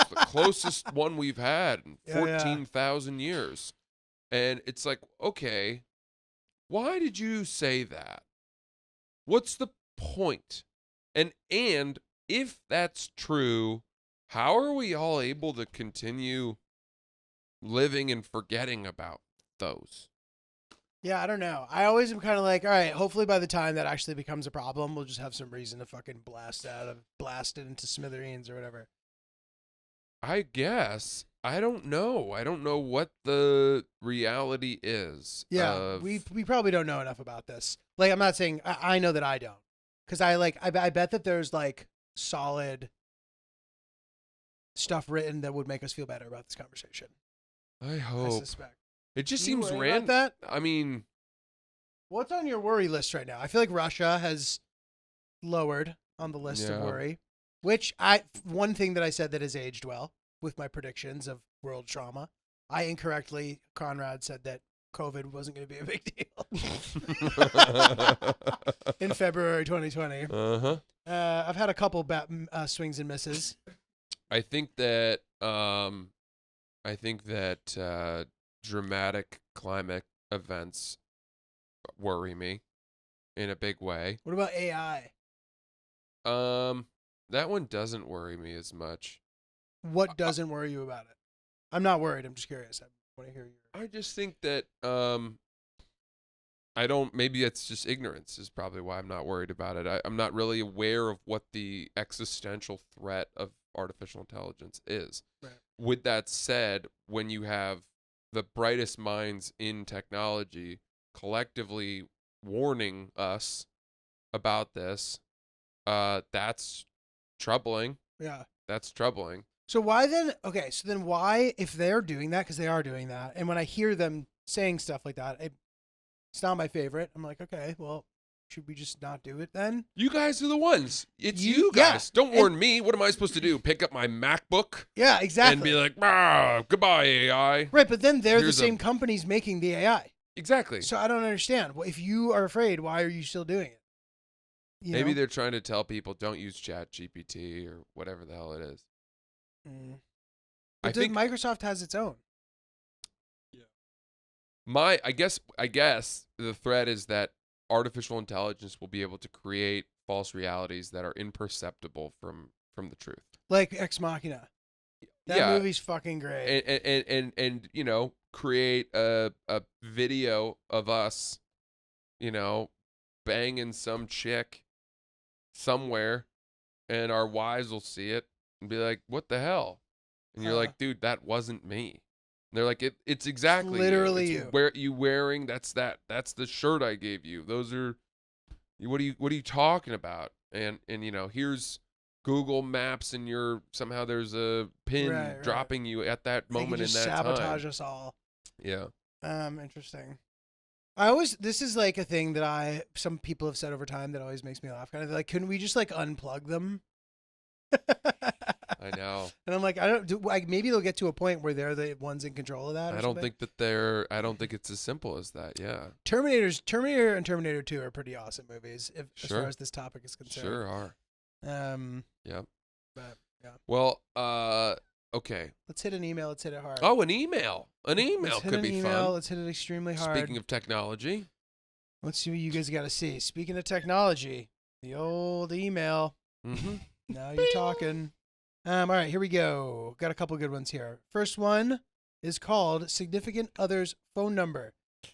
[SPEAKER 2] the closest one we've had in 14,000 years. And it's like, okay, why did you say that? What's the point? And if that's true, how are we all able to continue living and forgetting about those?
[SPEAKER 1] Yeah, I don't know. I always am kind of like, all right, hopefully by the time that actually becomes a problem, we'll just have some reason to fucking blast it into smithereens or whatever.
[SPEAKER 2] I guess. I don't know. I don't know what the reality is.
[SPEAKER 1] Yeah, we probably don't know enough about this. Like, I'm not saying I know that I don't, because I bet that there's like solid stuff written that would make us feel better about this conversation.
[SPEAKER 2] I
[SPEAKER 1] I
[SPEAKER 2] hope.
[SPEAKER 1] suspect.
[SPEAKER 2] It just
[SPEAKER 1] Do you
[SPEAKER 2] seems
[SPEAKER 1] worry about
[SPEAKER 2] random.
[SPEAKER 1] that?
[SPEAKER 2] I mean,
[SPEAKER 1] What's on your worry list right now? I feel like Russia has lowered on the list of
[SPEAKER 2] Yeah.
[SPEAKER 1] worry, which one thing that I said that has aged well with my predictions of world trauma. I incorrectly, Conrad said that COVID wasn't going to be a big deal in February 2020.
[SPEAKER 2] uh-huh.
[SPEAKER 1] I've had a couple swings and misses.
[SPEAKER 2] I think that dramatic climate events worry me in a big way.
[SPEAKER 1] What about AI?
[SPEAKER 2] That one doesn't worry me as much.
[SPEAKER 1] What doesn't worry you about it? I'm not worried. I'm just curious. I want to hear your.
[SPEAKER 2] I just think that I don't. Maybe it's just ignorance is probably why I'm not worried about it. I'm not really aware of what the existential threat of artificial intelligence is.
[SPEAKER 1] Right.
[SPEAKER 2] With that said, when you have the brightest minds in technology collectively warning us about this, that's troubling.
[SPEAKER 1] Yeah.
[SPEAKER 2] That's troubling.
[SPEAKER 1] So why then? Okay, so then why, if they're doing that, because they are doing that, and when I hear them saying stuff like that, it's not my favorite. I'm like, okay, well, should we just not do it then?
[SPEAKER 2] You guys are the ones. It's you
[SPEAKER 1] yeah,
[SPEAKER 2] guys. Don't warn me. What am I supposed to do? Pick up my MacBook
[SPEAKER 1] Yeah, exactly.
[SPEAKER 2] and be like, goodbye, AI.
[SPEAKER 1] right, but then they're
[SPEAKER 2] Here's
[SPEAKER 1] the same companies making the AI.
[SPEAKER 2] Exactly.
[SPEAKER 1] So I don't understand. Well, if you are afraid, why are you still doing it? You
[SPEAKER 2] Maybe
[SPEAKER 1] know?
[SPEAKER 2] they're trying to tell people don't use ChatGPT or whatever the hell it is.
[SPEAKER 1] But
[SPEAKER 2] I think
[SPEAKER 1] Microsoft has its own.
[SPEAKER 2] I guess the threat is that artificial intelligence will be able to create false realities that are imperceptible from the truth.
[SPEAKER 1] Like Ex Machina. That movie's fucking great.
[SPEAKER 2] And you know, create a video of us, you know, banging some chick somewhere, and our wives will see it and be like, "What the hell?" And you're like, "Dude, that wasn't me." And they're like, "It's exactly
[SPEAKER 1] literally
[SPEAKER 2] you.
[SPEAKER 1] you.
[SPEAKER 2] It's where you wearing that's the shirt I gave you. Those are what are you talking about?" And you know, here's Google Maps, and somehow there's a pin
[SPEAKER 1] Right.
[SPEAKER 2] dropping you at that
[SPEAKER 1] They
[SPEAKER 2] moment
[SPEAKER 1] can just
[SPEAKER 2] in that
[SPEAKER 1] sabotage
[SPEAKER 2] time.
[SPEAKER 1] us all.
[SPEAKER 2] Yeah.
[SPEAKER 1] Interesting. This is like a thing that some people have said over time that always makes me laugh. Kind of like, couldn't we just like unplug them?
[SPEAKER 2] I know.
[SPEAKER 1] And I'm like, maybe they'll get to a point where they're the ones in control of that.
[SPEAKER 2] I don't think it's as simple as that. Yeah.
[SPEAKER 1] Terminator and Terminator 2 are pretty awesome movies as
[SPEAKER 2] Sure.
[SPEAKER 1] far as this topic is concerned.
[SPEAKER 2] Sure are.
[SPEAKER 1] Yep. But yeah.
[SPEAKER 2] Well, okay.
[SPEAKER 1] Let's hit an email. Let's hit it hard.
[SPEAKER 2] Oh, an email. An email
[SPEAKER 1] Let's hit
[SPEAKER 2] could
[SPEAKER 1] an
[SPEAKER 2] be
[SPEAKER 1] email.
[SPEAKER 2] fun.
[SPEAKER 1] Let's hit it extremely hard.
[SPEAKER 2] Speaking of technology.
[SPEAKER 1] Let's see what you guys got to see. Speaking of technology, the old email.
[SPEAKER 2] Mm-hmm.
[SPEAKER 1] Now you're talking. All right, here we go. Got a couple good ones here. First one is called Significant Other's Phone Number.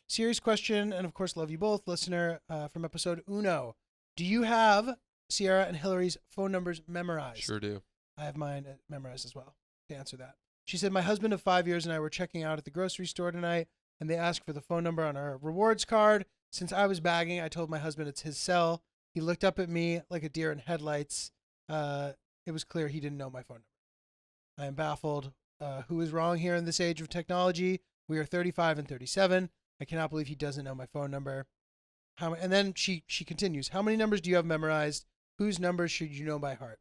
[SPEAKER 1] Serious question, and of course, love you both, listener, from episode Uno. Do you have Sierra and Hillary's phone numbers memorized?
[SPEAKER 2] Sure do.
[SPEAKER 1] I have mine memorized as well to answer that. She said, my husband of 5 years and I were checking out at the grocery store tonight, and they asked for the phone number on our rewards card. Since I was bagging, I told my husband it's his cell. He looked up at me like a deer in headlights. It was clear he didn't know my phone number. I am baffled. Who is wrong here in this age of technology? We are 35 and 37. I cannot believe he doesn't know my phone number. And then she continues. How many numbers do you have memorized? Whose numbers should you know by heart?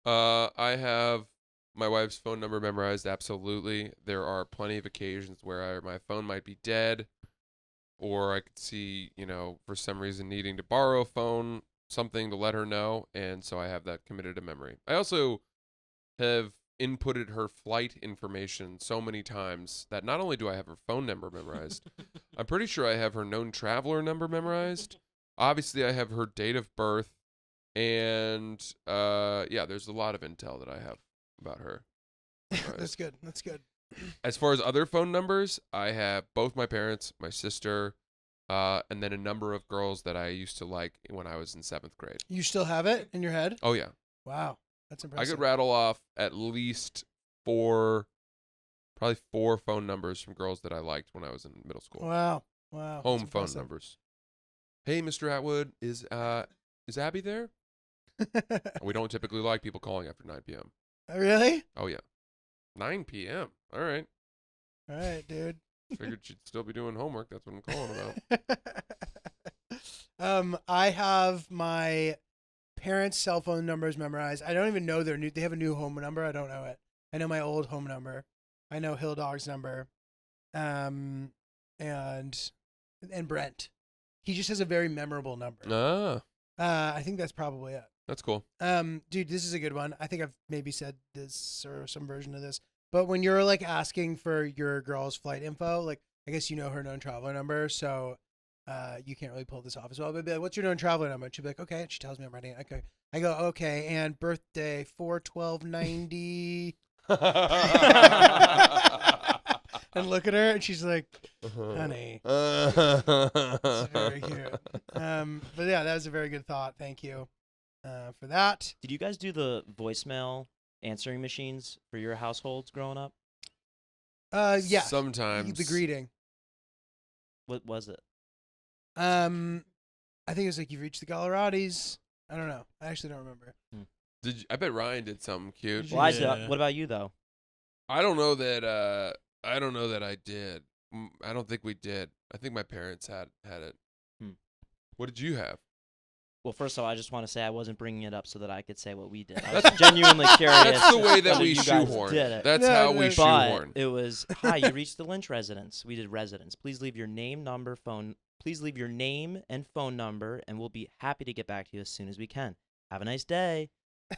[SPEAKER 2] I have my wife's phone number memorized. Absolutely. There are plenty of occasions where my phone might be dead, or I could see, for some reason needing to borrow a phone, something to let her know, and so I have that committed to memory. I also have inputted her flight information so many times that not only do I have her phone number memorized, I'm pretty sure I have her known traveler number memorized. Obviously, I have her date of birth, and there's a lot of intel that I have about her.
[SPEAKER 1] That's good. That's good.
[SPEAKER 2] As far as other phone numbers, I have both my parents, my sister, and then a number of girls that I used to like when I was in 7th grade.
[SPEAKER 1] You still have it in your head?
[SPEAKER 2] Oh, yeah.
[SPEAKER 1] Wow. That's
[SPEAKER 2] I
[SPEAKER 1] impressive.
[SPEAKER 2] could rattle off at least probably four phone numbers from girls that I liked when I was in middle school.
[SPEAKER 1] Wow. Wow.
[SPEAKER 2] Home
[SPEAKER 1] That's
[SPEAKER 2] phone
[SPEAKER 1] impressive.
[SPEAKER 2] numbers. Hey, Mr. Atwood, is Abby there? We don't typically like people calling after 9 p.m.
[SPEAKER 1] Really?
[SPEAKER 2] Oh, yeah. 9 p.m. All right.
[SPEAKER 1] All right, dude.
[SPEAKER 2] Figured she'd still be doing homework. That's what I'm calling about.
[SPEAKER 1] I have my parents' cell phone numbers memorized. I don't even know their new. They have a new home number. I don't know it. I know my old home number. I know Hill Dog's number. And Brent. He just has a very memorable number. I think that's probably it.
[SPEAKER 2] That's cool.
[SPEAKER 1] Dude, this is a good one. I think I've maybe said this or some version of this. But when you're like asking for your girl's flight info, like I guess you know her known traveler number, so you can't really pull this off as well. But be like, what's your known traveler number? And she'll be like, okay. And she tells me I'm writing it. Okay. I go, okay. And birthday 4/12/90. And look at her, and she's like, honey. It's very cute. But yeah, that was a very good thought. Thank you for that.
[SPEAKER 4] Did you guys do the voicemail answering machines for your households growing up?
[SPEAKER 1] Yeah.
[SPEAKER 2] Sometimes.
[SPEAKER 1] The greeting.
[SPEAKER 4] What was it?
[SPEAKER 1] I think it was like, you've reached the Coloradis. I don't know. I actually don't remember.
[SPEAKER 2] I bet Ryan did something cute.
[SPEAKER 4] Well,
[SPEAKER 5] Yeah.
[SPEAKER 4] what about you though?
[SPEAKER 2] I don't know that I did. I don't think we did. I think my parents had it. What did you have?
[SPEAKER 4] Well, first of all, I just want to say I wasn't bringing it up so that I could say what we did. I was genuinely curious.
[SPEAKER 2] That's the way that
[SPEAKER 4] whether
[SPEAKER 2] we
[SPEAKER 4] you guys
[SPEAKER 2] shoehorn.
[SPEAKER 4] did it.
[SPEAKER 2] That's
[SPEAKER 1] No,
[SPEAKER 2] how
[SPEAKER 1] no,
[SPEAKER 2] we
[SPEAKER 1] no.
[SPEAKER 2] shoehorn.
[SPEAKER 4] But it was, hi, you reached the Lynch residence. We did residence. Please leave your name, number, phone. Please leave your name and phone number, and we'll be happy to get back to you as soon as we can. Have a nice day.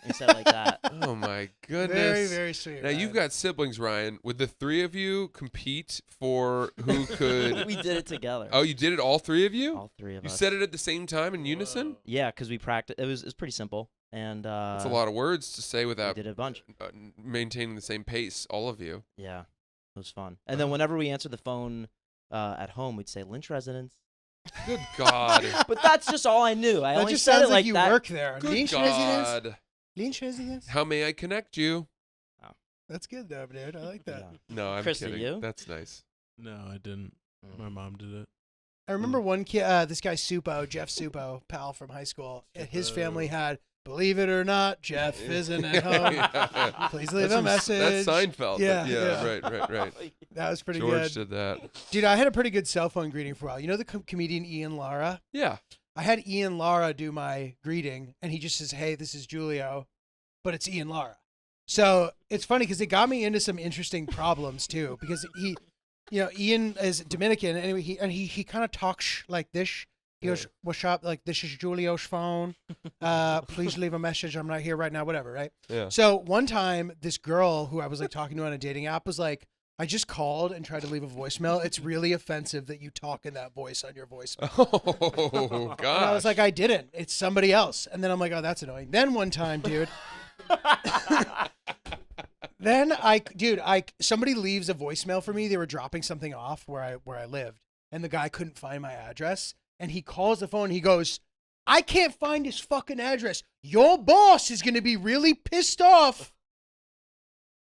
[SPEAKER 4] And said like that.
[SPEAKER 2] Oh my goodness.
[SPEAKER 1] Very, very sweet.
[SPEAKER 2] Now you've got siblings, Ryan. Would the three of you compete for who could?
[SPEAKER 4] We did it together.
[SPEAKER 2] Oh, you did it, all three of you?
[SPEAKER 4] All three of
[SPEAKER 2] You
[SPEAKER 4] us.
[SPEAKER 2] said it at the same time in unison?
[SPEAKER 4] Yeah, because we practiced. It was pretty simple, and
[SPEAKER 2] That's a lot of words to say
[SPEAKER 4] we
[SPEAKER 2] without
[SPEAKER 4] did a bunch.
[SPEAKER 2] maintaining the same pace, all of you.
[SPEAKER 4] Yeah, it was fun. And then whenever we answered the phone at home, we'd say Lynch residence.
[SPEAKER 2] Good God.
[SPEAKER 4] But that's just all I knew. I
[SPEAKER 1] That
[SPEAKER 4] only
[SPEAKER 1] just
[SPEAKER 4] said
[SPEAKER 1] sounds
[SPEAKER 4] it
[SPEAKER 1] like
[SPEAKER 4] like
[SPEAKER 1] you
[SPEAKER 4] that.
[SPEAKER 1] work there.
[SPEAKER 2] Good
[SPEAKER 1] Lynch residence?
[SPEAKER 2] God.
[SPEAKER 1] Lynch residence?
[SPEAKER 2] How may I connect you?
[SPEAKER 1] That's good though, dude. I like that.
[SPEAKER 4] Yeah.
[SPEAKER 2] No, I'm
[SPEAKER 4] Chris, did
[SPEAKER 2] kidding.
[SPEAKER 4] you?
[SPEAKER 2] That's nice.
[SPEAKER 5] No, I didn't. My mom did it.
[SPEAKER 1] I remember one kid, this guy Supo, Jeff Supo, pal from high school. His family had, believe it or not, Jeff isn't at home. Please leave a message.
[SPEAKER 2] That's Seinfeld.
[SPEAKER 1] Yeah,
[SPEAKER 2] yeah.
[SPEAKER 1] yeah.
[SPEAKER 2] Right.
[SPEAKER 1] That was pretty
[SPEAKER 2] George
[SPEAKER 1] good.
[SPEAKER 2] did that.
[SPEAKER 1] Dude, I had a pretty good cell phone greeting for a while. You know the comedian Ian Lara?
[SPEAKER 2] Yeah.
[SPEAKER 1] I had Ian Lara do my greeting, and he just says, hey, this is Julio, but it's Ian Lara. So it's funny because it got me into some interesting problems, too, because Ian is Dominican, anyway, he kind of talks like this. He goes, what's up? Like, this is Julio's phone. Please leave a message. I'm not here right now, whatever, right?
[SPEAKER 2] Yeah.
[SPEAKER 1] So one time, this girl who I was like talking to on a dating app was like, I just called and tried to leave a voicemail. It's really offensive that you talk in that voice on your voicemail.
[SPEAKER 2] Oh,
[SPEAKER 1] And
[SPEAKER 2] God.
[SPEAKER 1] I was like, I didn't. It's somebody else. And then I'm like, oh, that's annoying. Then one time, dude. Then somebody leaves a voicemail for me. They were dropping something off where I lived, and the guy couldn't find my address. And he calls the phone. He goes, I can't find his fucking address. Your boss is going to be really pissed off.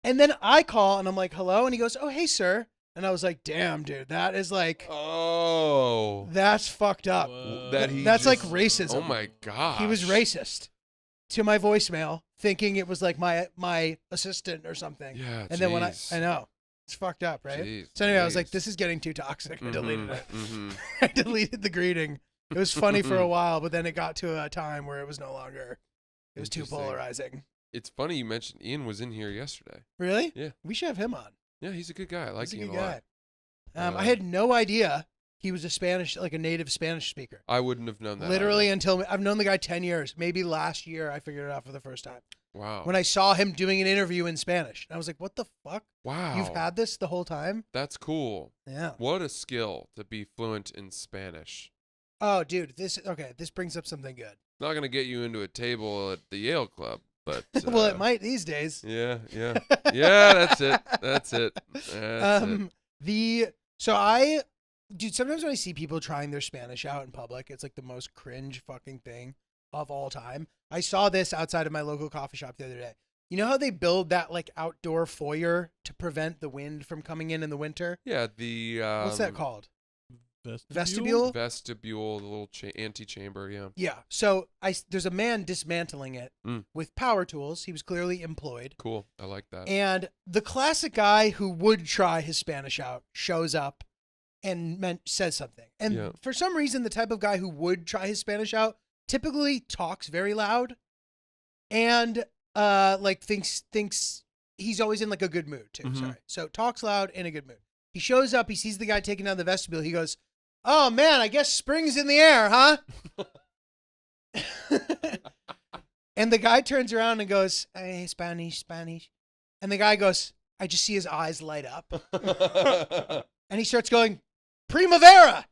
[SPEAKER 1] And then I call and I'm like, hello. And he goes, oh, hey, sir. And I was like, damn, dude, that is like,
[SPEAKER 2] Oh.
[SPEAKER 1] that's fucked up. That's like racism.
[SPEAKER 2] Oh, my God.
[SPEAKER 1] He was racist to my voicemail, thinking it was like my assistant or something.
[SPEAKER 2] Yeah,
[SPEAKER 1] And then when I
[SPEAKER 2] jeez.
[SPEAKER 1] know, it's fucked up, right?
[SPEAKER 2] Jeez,
[SPEAKER 1] So anyway, I was like,
[SPEAKER 2] jeez.
[SPEAKER 1] this is getting too toxic. I deleted it.
[SPEAKER 2] Mhm.
[SPEAKER 1] I deleted the greeting. It was funny for a while, but then it got to a time where it was no longer. It was too
[SPEAKER 2] Interesting.
[SPEAKER 1] polarizing.
[SPEAKER 2] It's funny you mentioned Ian was in here yesterday.
[SPEAKER 1] Really?
[SPEAKER 2] Yeah.
[SPEAKER 1] We should have him on.
[SPEAKER 2] Yeah, he's a good guy. I like
[SPEAKER 1] He's a
[SPEAKER 2] Ian
[SPEAKER 1] good
[SPEAKER 2] a lot.
[SPEAKER 1] guy. I had no idea he was a native Spanish speaker.
[SPEAKER 2] I wouldn't have known that.
[SPEAKER 1] Literally
[SPEAKER 2] either.
[SPEAKER 1] until I've known the guy 10 years. Maybe last year I figured it out for the first time.
[SPEAKER 2] Wow.
[SPEAKER 1] When I saw him doing an interview in Spanish. And I was like, what the fuck?
[SPEAKER 2] Wow.
[SPEAKER 1] You've had this the whole time?
[SPEAKER 2] That's cool.
[SPEAKER 1] Yeah.
[SPEAKER 2] What a skill to be fluent in Spanish.
[SPEAKER 1] Oh, dude, this brings up something good.
[SPEAKER 2] Not going to get you into a table at the Yale Club, but.
[SPEAKER 1] Well, it might these days.
[SPEAKER 2] Yeah, yeah. Yeah, that's it. That's it. That's it.
[SPEAKER 1] Dude, sometimes when I see people trying their Spanish out in public, it's like the most cringe fucking thing of all time. I saw this outside of my local coffee shop the other day. You know how they build that like outdoor foyer to prevent the wind from coming in the winter?
[SPEAKER 2] Yeah, the.
[SPEAKER 1] What's that called?
[SPEAKER 5] Vestibule?
[SPEAKER 2] Vestibule, the little antechamber, yeah.
[SPEAKER 1] Yeah. So there's a man dismantling it with power tools. He was clearly employed.
[SPEAKER 2] Cool. I like that.
[SPEAKER 1] And the classic guy who would try his Spanish out shows up and says something. And for some reason, the type of guy who would try his Spanish out typically talks very loud and like thinks he's always in like a good mood too.
[SPEAKER 2] Mhm.
[SPEAKER 1] Sorry. So talks loud in a good mood. He shows up. He sees the guy taking down the vestibule. He goes, oh man, I guess spring's in the air, huh? And the guy turns around and goes, hey, Spanish. And the guy goes, I just see his eyes light up. And he starts going, primavera,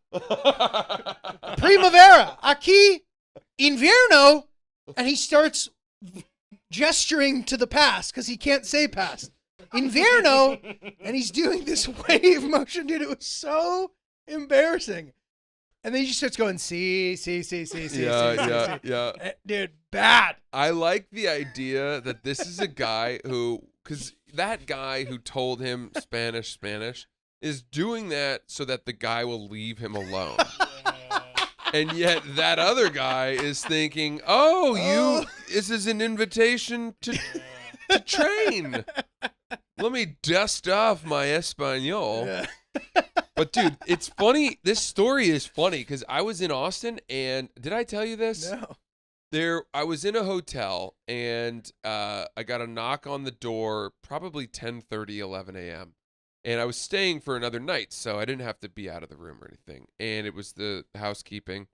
[SPEAKER 1] aquí, invierno. And he starts gesturing to the past because he can't say past. Invierno. And he's doing this wave motion, dude. It was so embarrassing. And then he just starts going, see.
[SPEAKER 2] Yeah.
[SPEAKER 1] Dude, bad.
[SPEAKER 2] I like the idea that this is a guy who, because that guy who told him Spanish is doing that so that the guy will leave him alone. And yet that other guy is thinking, this is an invitation to train. Let me dust off my Espanol.
[SPEAKER 1] Yeah.
[SPEAKER 2] But dude, it's funny. This story is funny because I was in Austin, and did I tell you this?
[SPEAKER 1] No.
[SPEAKER 2] I was in a hotel, and I got a knock on the door, probably 10:30, 11 a.m. And I was staying for another night, so I didn't have to be out of the room or anything. And it was the housekeeping.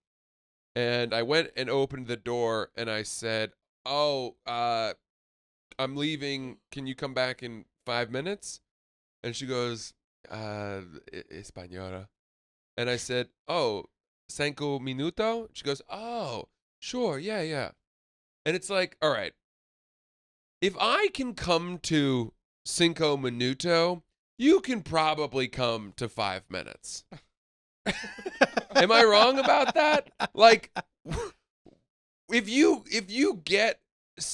[SPEAKER 2] And I went and opened the door, and I said, I'm leaving. Can you come back in 5 minutes? And she goes, Española. And I said, 5 minuto? She goes, sure, yeah. And it's like, all right, if I can come to 5 minuto, you can probably come to 5 minutes. Am I wrong about that? Like, if you get 5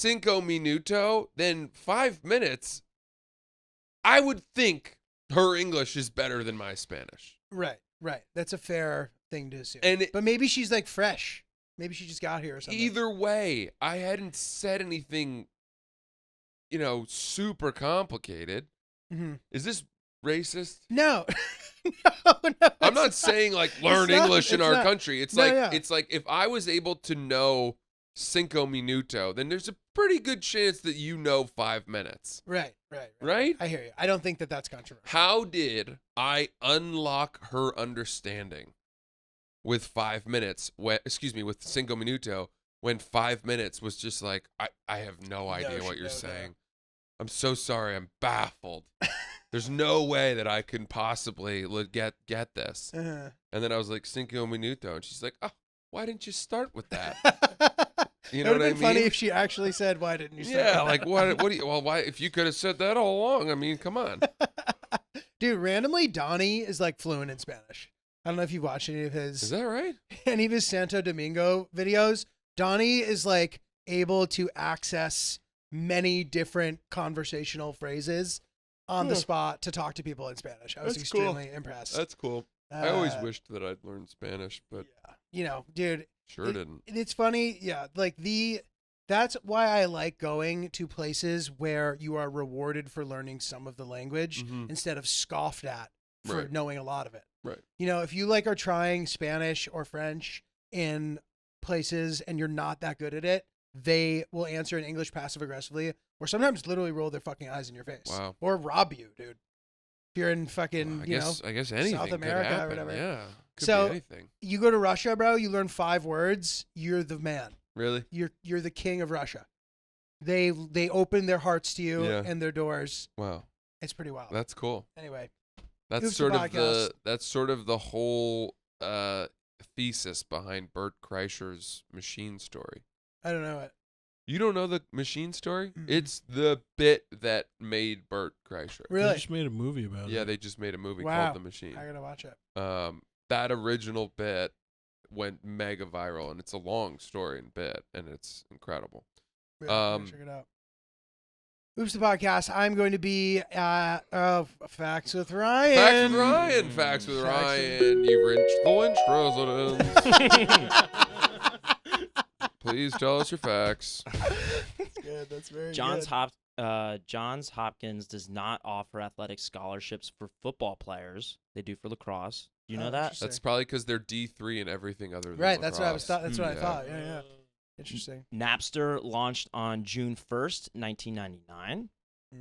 [SPEAKER 2] minuto, then 5 minutes, I would think her English is better than my Spanish.
[SPEAKER 1] Right. That's a fair thing to assume. But maybe she's like fresh. Maybe she just got here or something.
[SPEAKER 2] Either way, I hadn't said anything, super complicated.
[SPEAKER 1] Mm-hmm.
[SPEAKER 2] Is this racist?
[SPEAKER 1] No.
[SPEAKER 2] I'm not saying like learn English in our country. It's
[SPEAKER 1] it's
[SPEAKER 2] like if I was able to know 5 minuto, then there's a pretty good chance that 5 minutes.
[SPEAKER 1] Right.
[SPEAKER 2] Right?
[SPEAKER 1] I hear you. I don't think that that's controversial.
[SPEAKER 2] How did I unlock her understanding with 5 minutes? With 5 minuto, when 5 minutes was just like, I have no idea what you're saying. I'm so sorry. I'm baffled. There's no way that I can possibly get this.
[SPEAKER 1] Uh-huh.
[SPEAKER 2] And then I was like, cinco minuto. And she's like, oh, why didn't you start with that? You
[SPEAKER 1] It
[SPEAKER 2] know
[SPEAKER 1] would
[SPEAKER 2] what I
[SPEAKER 1] have been funny
[SPEAKER 2] mean?
[SPEAKER 1] if she actually said, "Why didn't you?" Start
[SPEAKER 2] Yeah,
[SPEAKER 1] with
[SPEAKER 2] like
[SPEAKER 1] that?"
[SPEAKER 2] what do you, well, why, if you could have said that all along, I mean, come on.
[SPEAKER 1] Dude, randomly, Donnie is like fluent in Spanish. I don't know if you've watched any of
[SPEAKER 2] Is
[SPEAKER 1] his
[SPEAKER 2] that right?
[SPEAKER 1] Santo Domingo videos. Donnie is like able to access many different conversational phrases on the spot to talk to people in Spanish. I was
[SPEAKER 2] That's cool.
[SPEAKER 1] extremely impressed.
[SPEAKER 2] That's cool. I always
[SPEAKER 1] Uh,
[SPEAKER 2] wished that I'd learned Spanish, but
[SPEAKER 1] yeah. You know, dude,
[SPEAKER 2] sure didn't.
[SPEAKER 1] it's funny. Yeah. Like that's why I like going to places where you are rewarded for learning some of the language
[SPEAKER 2] Mhm.
[SPEAKER 1] instead of scoffed at for
[SPEAKER 2] Right.
[SPEAKER 1] knowing a lot of it.
[SPEAKER 2] Right.
[SPEAKER 1] You know, if you like are trying Spanish or French in places and you're not that good at it, they will answer in English passive aggressively or sometimes literally roll their fucking eyes in your face.
[SPEAKER 2] Wow.
[SPEAKER 1] Or rob you, dude. If you're in fucking,
[SPEAKER 2] I
[SPEAKER 1] you know,
[SPEAKER 2] guess anything
[SPEAKER 1] South
[SPEAKER 2] could
[SPEAKER 1] America or
[SPEAKER 2] happen.
[SPEAKER 1] whatever.
[SPEAKER 2] Yeah. Could
[SPEAKER 1] So-
[SPEAKER 2] be anything.
[SPEAKER 1] you go to Russia, bro, you learn 5 words, you're the man.
[SPEAKER 2] Really?
[SPEAKER 1] You're the king of Russia. They open their hearts to you
[SPEAKER 2] Yeah.
[SPEAKER 1] and their doors.
[SPEAKER 2] Wow.
[SPEAKER 1] It's pretty wild.
[SPEAKER 2] That's cool.
[SPEAKER 1] Anyway,
[SPEAKER 2] That's
[SPEAKER 1] Oops,
[SPEAKER 2] sort
[SPEAKER 1] the
[SPEAKER 2] of the whole thesis behind Bert Kreischer's machine story.
[SPEAKER 1] I don't know it.
[SPEAKER 2] You don't know the machine story?
[SPEAKER 1] Mm-mm.
[SPEAKER 2] It's the bit that made Bert Kreischer.
[SPEAKER 5] They
[SPEAKER 1] Really?
[SPEAKER 5] just made a movie about it.
[SPEAKER 2] Yeah, they just made a movie
[SPEAKER 1] Wow.
[SPEAKER 2] called The Machine.
[SPEAKER 1] I gotta watch it.
[SPEAKER 2] That original bit went mega viral, and it's a long story and bit, and it's incredible.
[SPEAKER 1] Yeah, I'm gonna check it out. Oops, the podcast. I'm going to be at Facts with Ryan.
[SPEAKER 2] Facts with Ryan. Facts with
[SPEAKER 1] Facts
[SPEAKER 2] Ryan. You've reached the Lynch residence. Please tell us your facts.
[SPEAKER 1] That's good. That's very
[SPEAKER 4] Johns
[SPEAKER 1] good.
[SPEAKER 4] Johns Hopkins does not offer athletic scholarships for football players. They do for lacrosse. Do you know
[SPEAKER 1] Oh,
[SPEAKER 4] that?
[SPEAKER 1] interesting.
[SPEAKER 2] That's probably because they're D3 and everything other than
[SPEAKER 1] Right. That's what I was.
[SPEAKER 2] lacrosse.
[SPEAKER 1] That's what I
[SPEAKER 2] Yeah.
[SPEAKER 1] thought. Yeah. Interesting.
[SPEAKER 4] Napster launched on June 1st, 1999.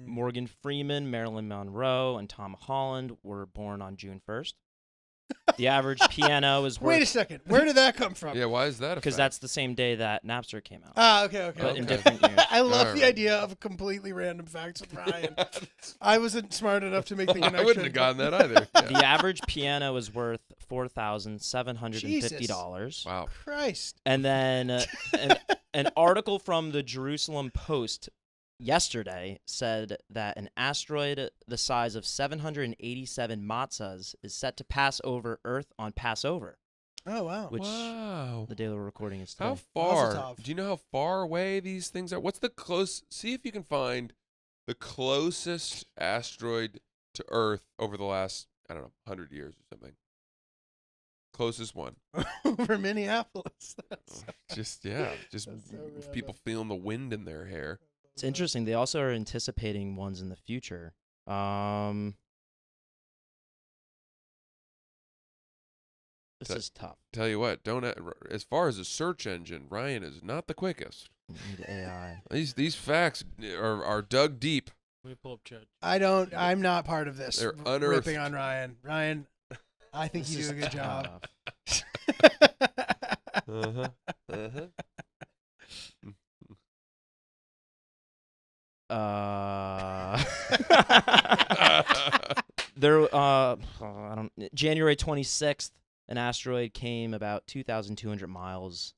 [SPEAKER 4] Morgan Freeman, Marilyn Monroe, and Tom Holland were born on June 1st. The average piano is
[SPEAKER 1] Wait a
[SPEAKER 4] worth
[SPEAKER 1] second. Where did that come from?
[SPEAKER 2] Yeah, why is that?
[SPEAKER 4] because that's the same day that Napster came out,
[SPEAKER 1] Ah, okay.
[SPEAKER 4] but in
[SPEAKER 2] okay.
[SPEAKER 4] different years.
[SPEAKER 1] I love
[SPEAKER 2] All
[SPEAKER 1] the
[SPEAKER 2] right.
[SPEAKER 1] idea of completely random facts with Ryan. I wasn't smart enough to make the connection.
[SPEAKER 2] I wouldn't have gotten that either. Yeah.
[SPEAKER 4] The average piano is worth $4,750.
[SPEAKER 2] Wow.
[SPEAKER 1] Christ.
[SPEAKER 4] And then an article from the Jerusalem Post yesterday said that an asteroid the size of 787 matzahs is set to pass over Earth on Passover,
[SPEAKER 1] Oh wow.
[SPEAKER 4] which
[SPEAKER 2] Wow.
[SPEAKER 4] the day we're recording is today.
[SPEAKER 2] How far?
[SPEAKER 1] Tov.
[SPEAKER 2] Do you know how far away these things are? What's the close? See if you can find the closest asteroid to Earth over the last, I don't know, 100 years or something. Closest one.
[SPEAKER 1] Over Minneapolis.
[SPEAKER 2] Just
[SPEAKER 1] That's so
[SPEAKER 2] people feeling the wind in their hair.
[SPEAKER 4] It's interesting. They also are anticipating ones in the future. This
[SPEAKER 2] That-
[SPEAKER 4] is tough.
[SPEAKER 2] Tell you what, as far as a search engine, Ryan is not the quickest.
[SPEAKER 4] We need AI.
[SPEAKER 2] These facts are dug deep.
[SPEAKER 5] Let me pull up chat.
[SPEAKER 1] I'm not part of this.
[SPEAKER 2] They're
[SPEAKER 1] r-
[SPEAKER 2] unearthed.
[SPEAKER 1] ripping on Ryan. Ryan, I think
[SPEAKER 4] This
[SPEAKER 1] you do a
[SPEAKER 4] is
[SPEAKER 1] good job.
[SPEAKER 4] tough.
[SPEAKER 2] Uh-huh. Uh-huh.
[SPEAKER 4] There, I don't. January 26th, an asteroid came about 2,200 miles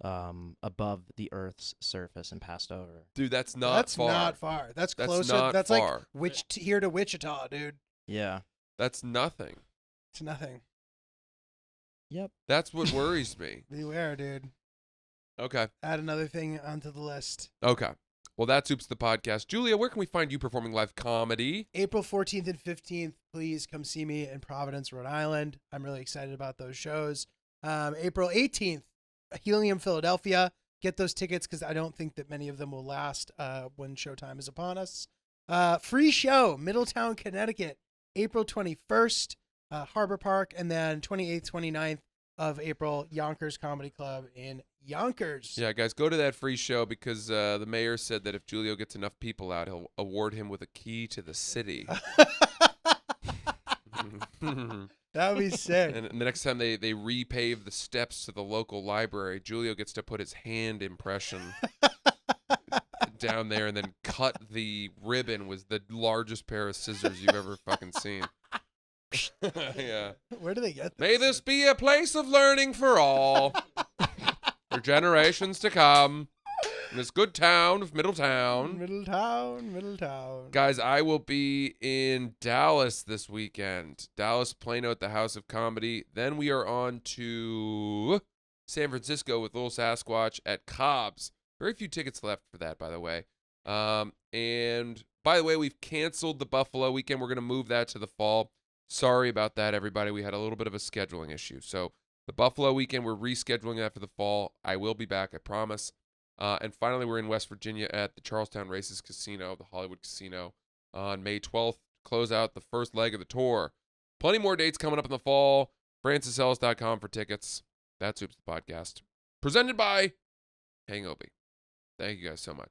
[SPEAKER 4] above the Earth's surface and passed over.
[SPEAKER 2] Dude, that's not
[SPEAKER 1] That's
[SPEAKER 2] far.
[SPEAKER 1] not far. That's
[SPEAKER 2] That's
[SPEAKER 1] closer.
[SPEAKER 2] not
[SPEAKER 1] That's
[SPEAKER 2] far.
[SPEAKER 1] like here to Wichita, dude.
[SPEAKER 4] Yeah.
[SPEAKER 2] That's nothing.
[SPEAKER 1] It's nothing.
[SPEAKER 4] Yep.
[SPEAKER 2] That's what worries me.
[SPEAKER 1] Beware, dude.
[SPEAKER 2] Okay.
[SPEAKER 1] Add another thing onto the list.
[SPEAKER 2] Okay. Well, that's Oops the Podcast. Julia, where can we find you performing live comedy?
[SPEAKER 1] April 14th and 15th, please come see me in Providence, Rhode Island. I'm really excited about those shows. April 18th, Helium, Philadelphia. Get those tickets because I don't think that many of them will last when showtime is upon us. Free show, Middletown, Connecticut, April 21st, Harbor Park, and then 28th, 29th of April, Yonkers Comedy Club in Yonkers.
[SPEAKER 2] Yeah, guys, go to that free show because the mayor said that if Julio gets enough people out, he'll award him with a key to the city.
[SPEAKER 1] That would be sick.
[SPEAKER 2] And the next time they repave the steps to the local library, Julio gets to put his hand impression down there and then cut the ribbon was the largest pair of scissors you've ever fucking seen. Yeah.
[SPEAKER 1] Where do they get
[SPEAKER 2] May this be a place of learning for all, for generations to come, in this good town of Middletown.
[SPEAKER 1] Middletown.
[SPEAKER 2] Guys, I will be in Dallas this weekend. Dallas, Plano at the House of Comedy. Then we are on to San Francisco with Little Sasquatch at Cobb's. Very few tickets left for that, by the way. And by the way, we've canceled the Buffalo weekend. We're going to move that to the fall. Sorry about that, everybody. We had a little bit of a scheduling issue. So the Buffalo weekend, we're rescheduling that for the fall. I will be back, I promise. And finally, we're in West Virginia at the Charlestown Races Casino, the Hollywood Casino, on May 12th. Close out the first leg of the tour. Plenty more dates coming up in the fall. FrancisEllis.com for tickets. That's Oops the Podcast. Presented by Hangobi. Thank you guys so much.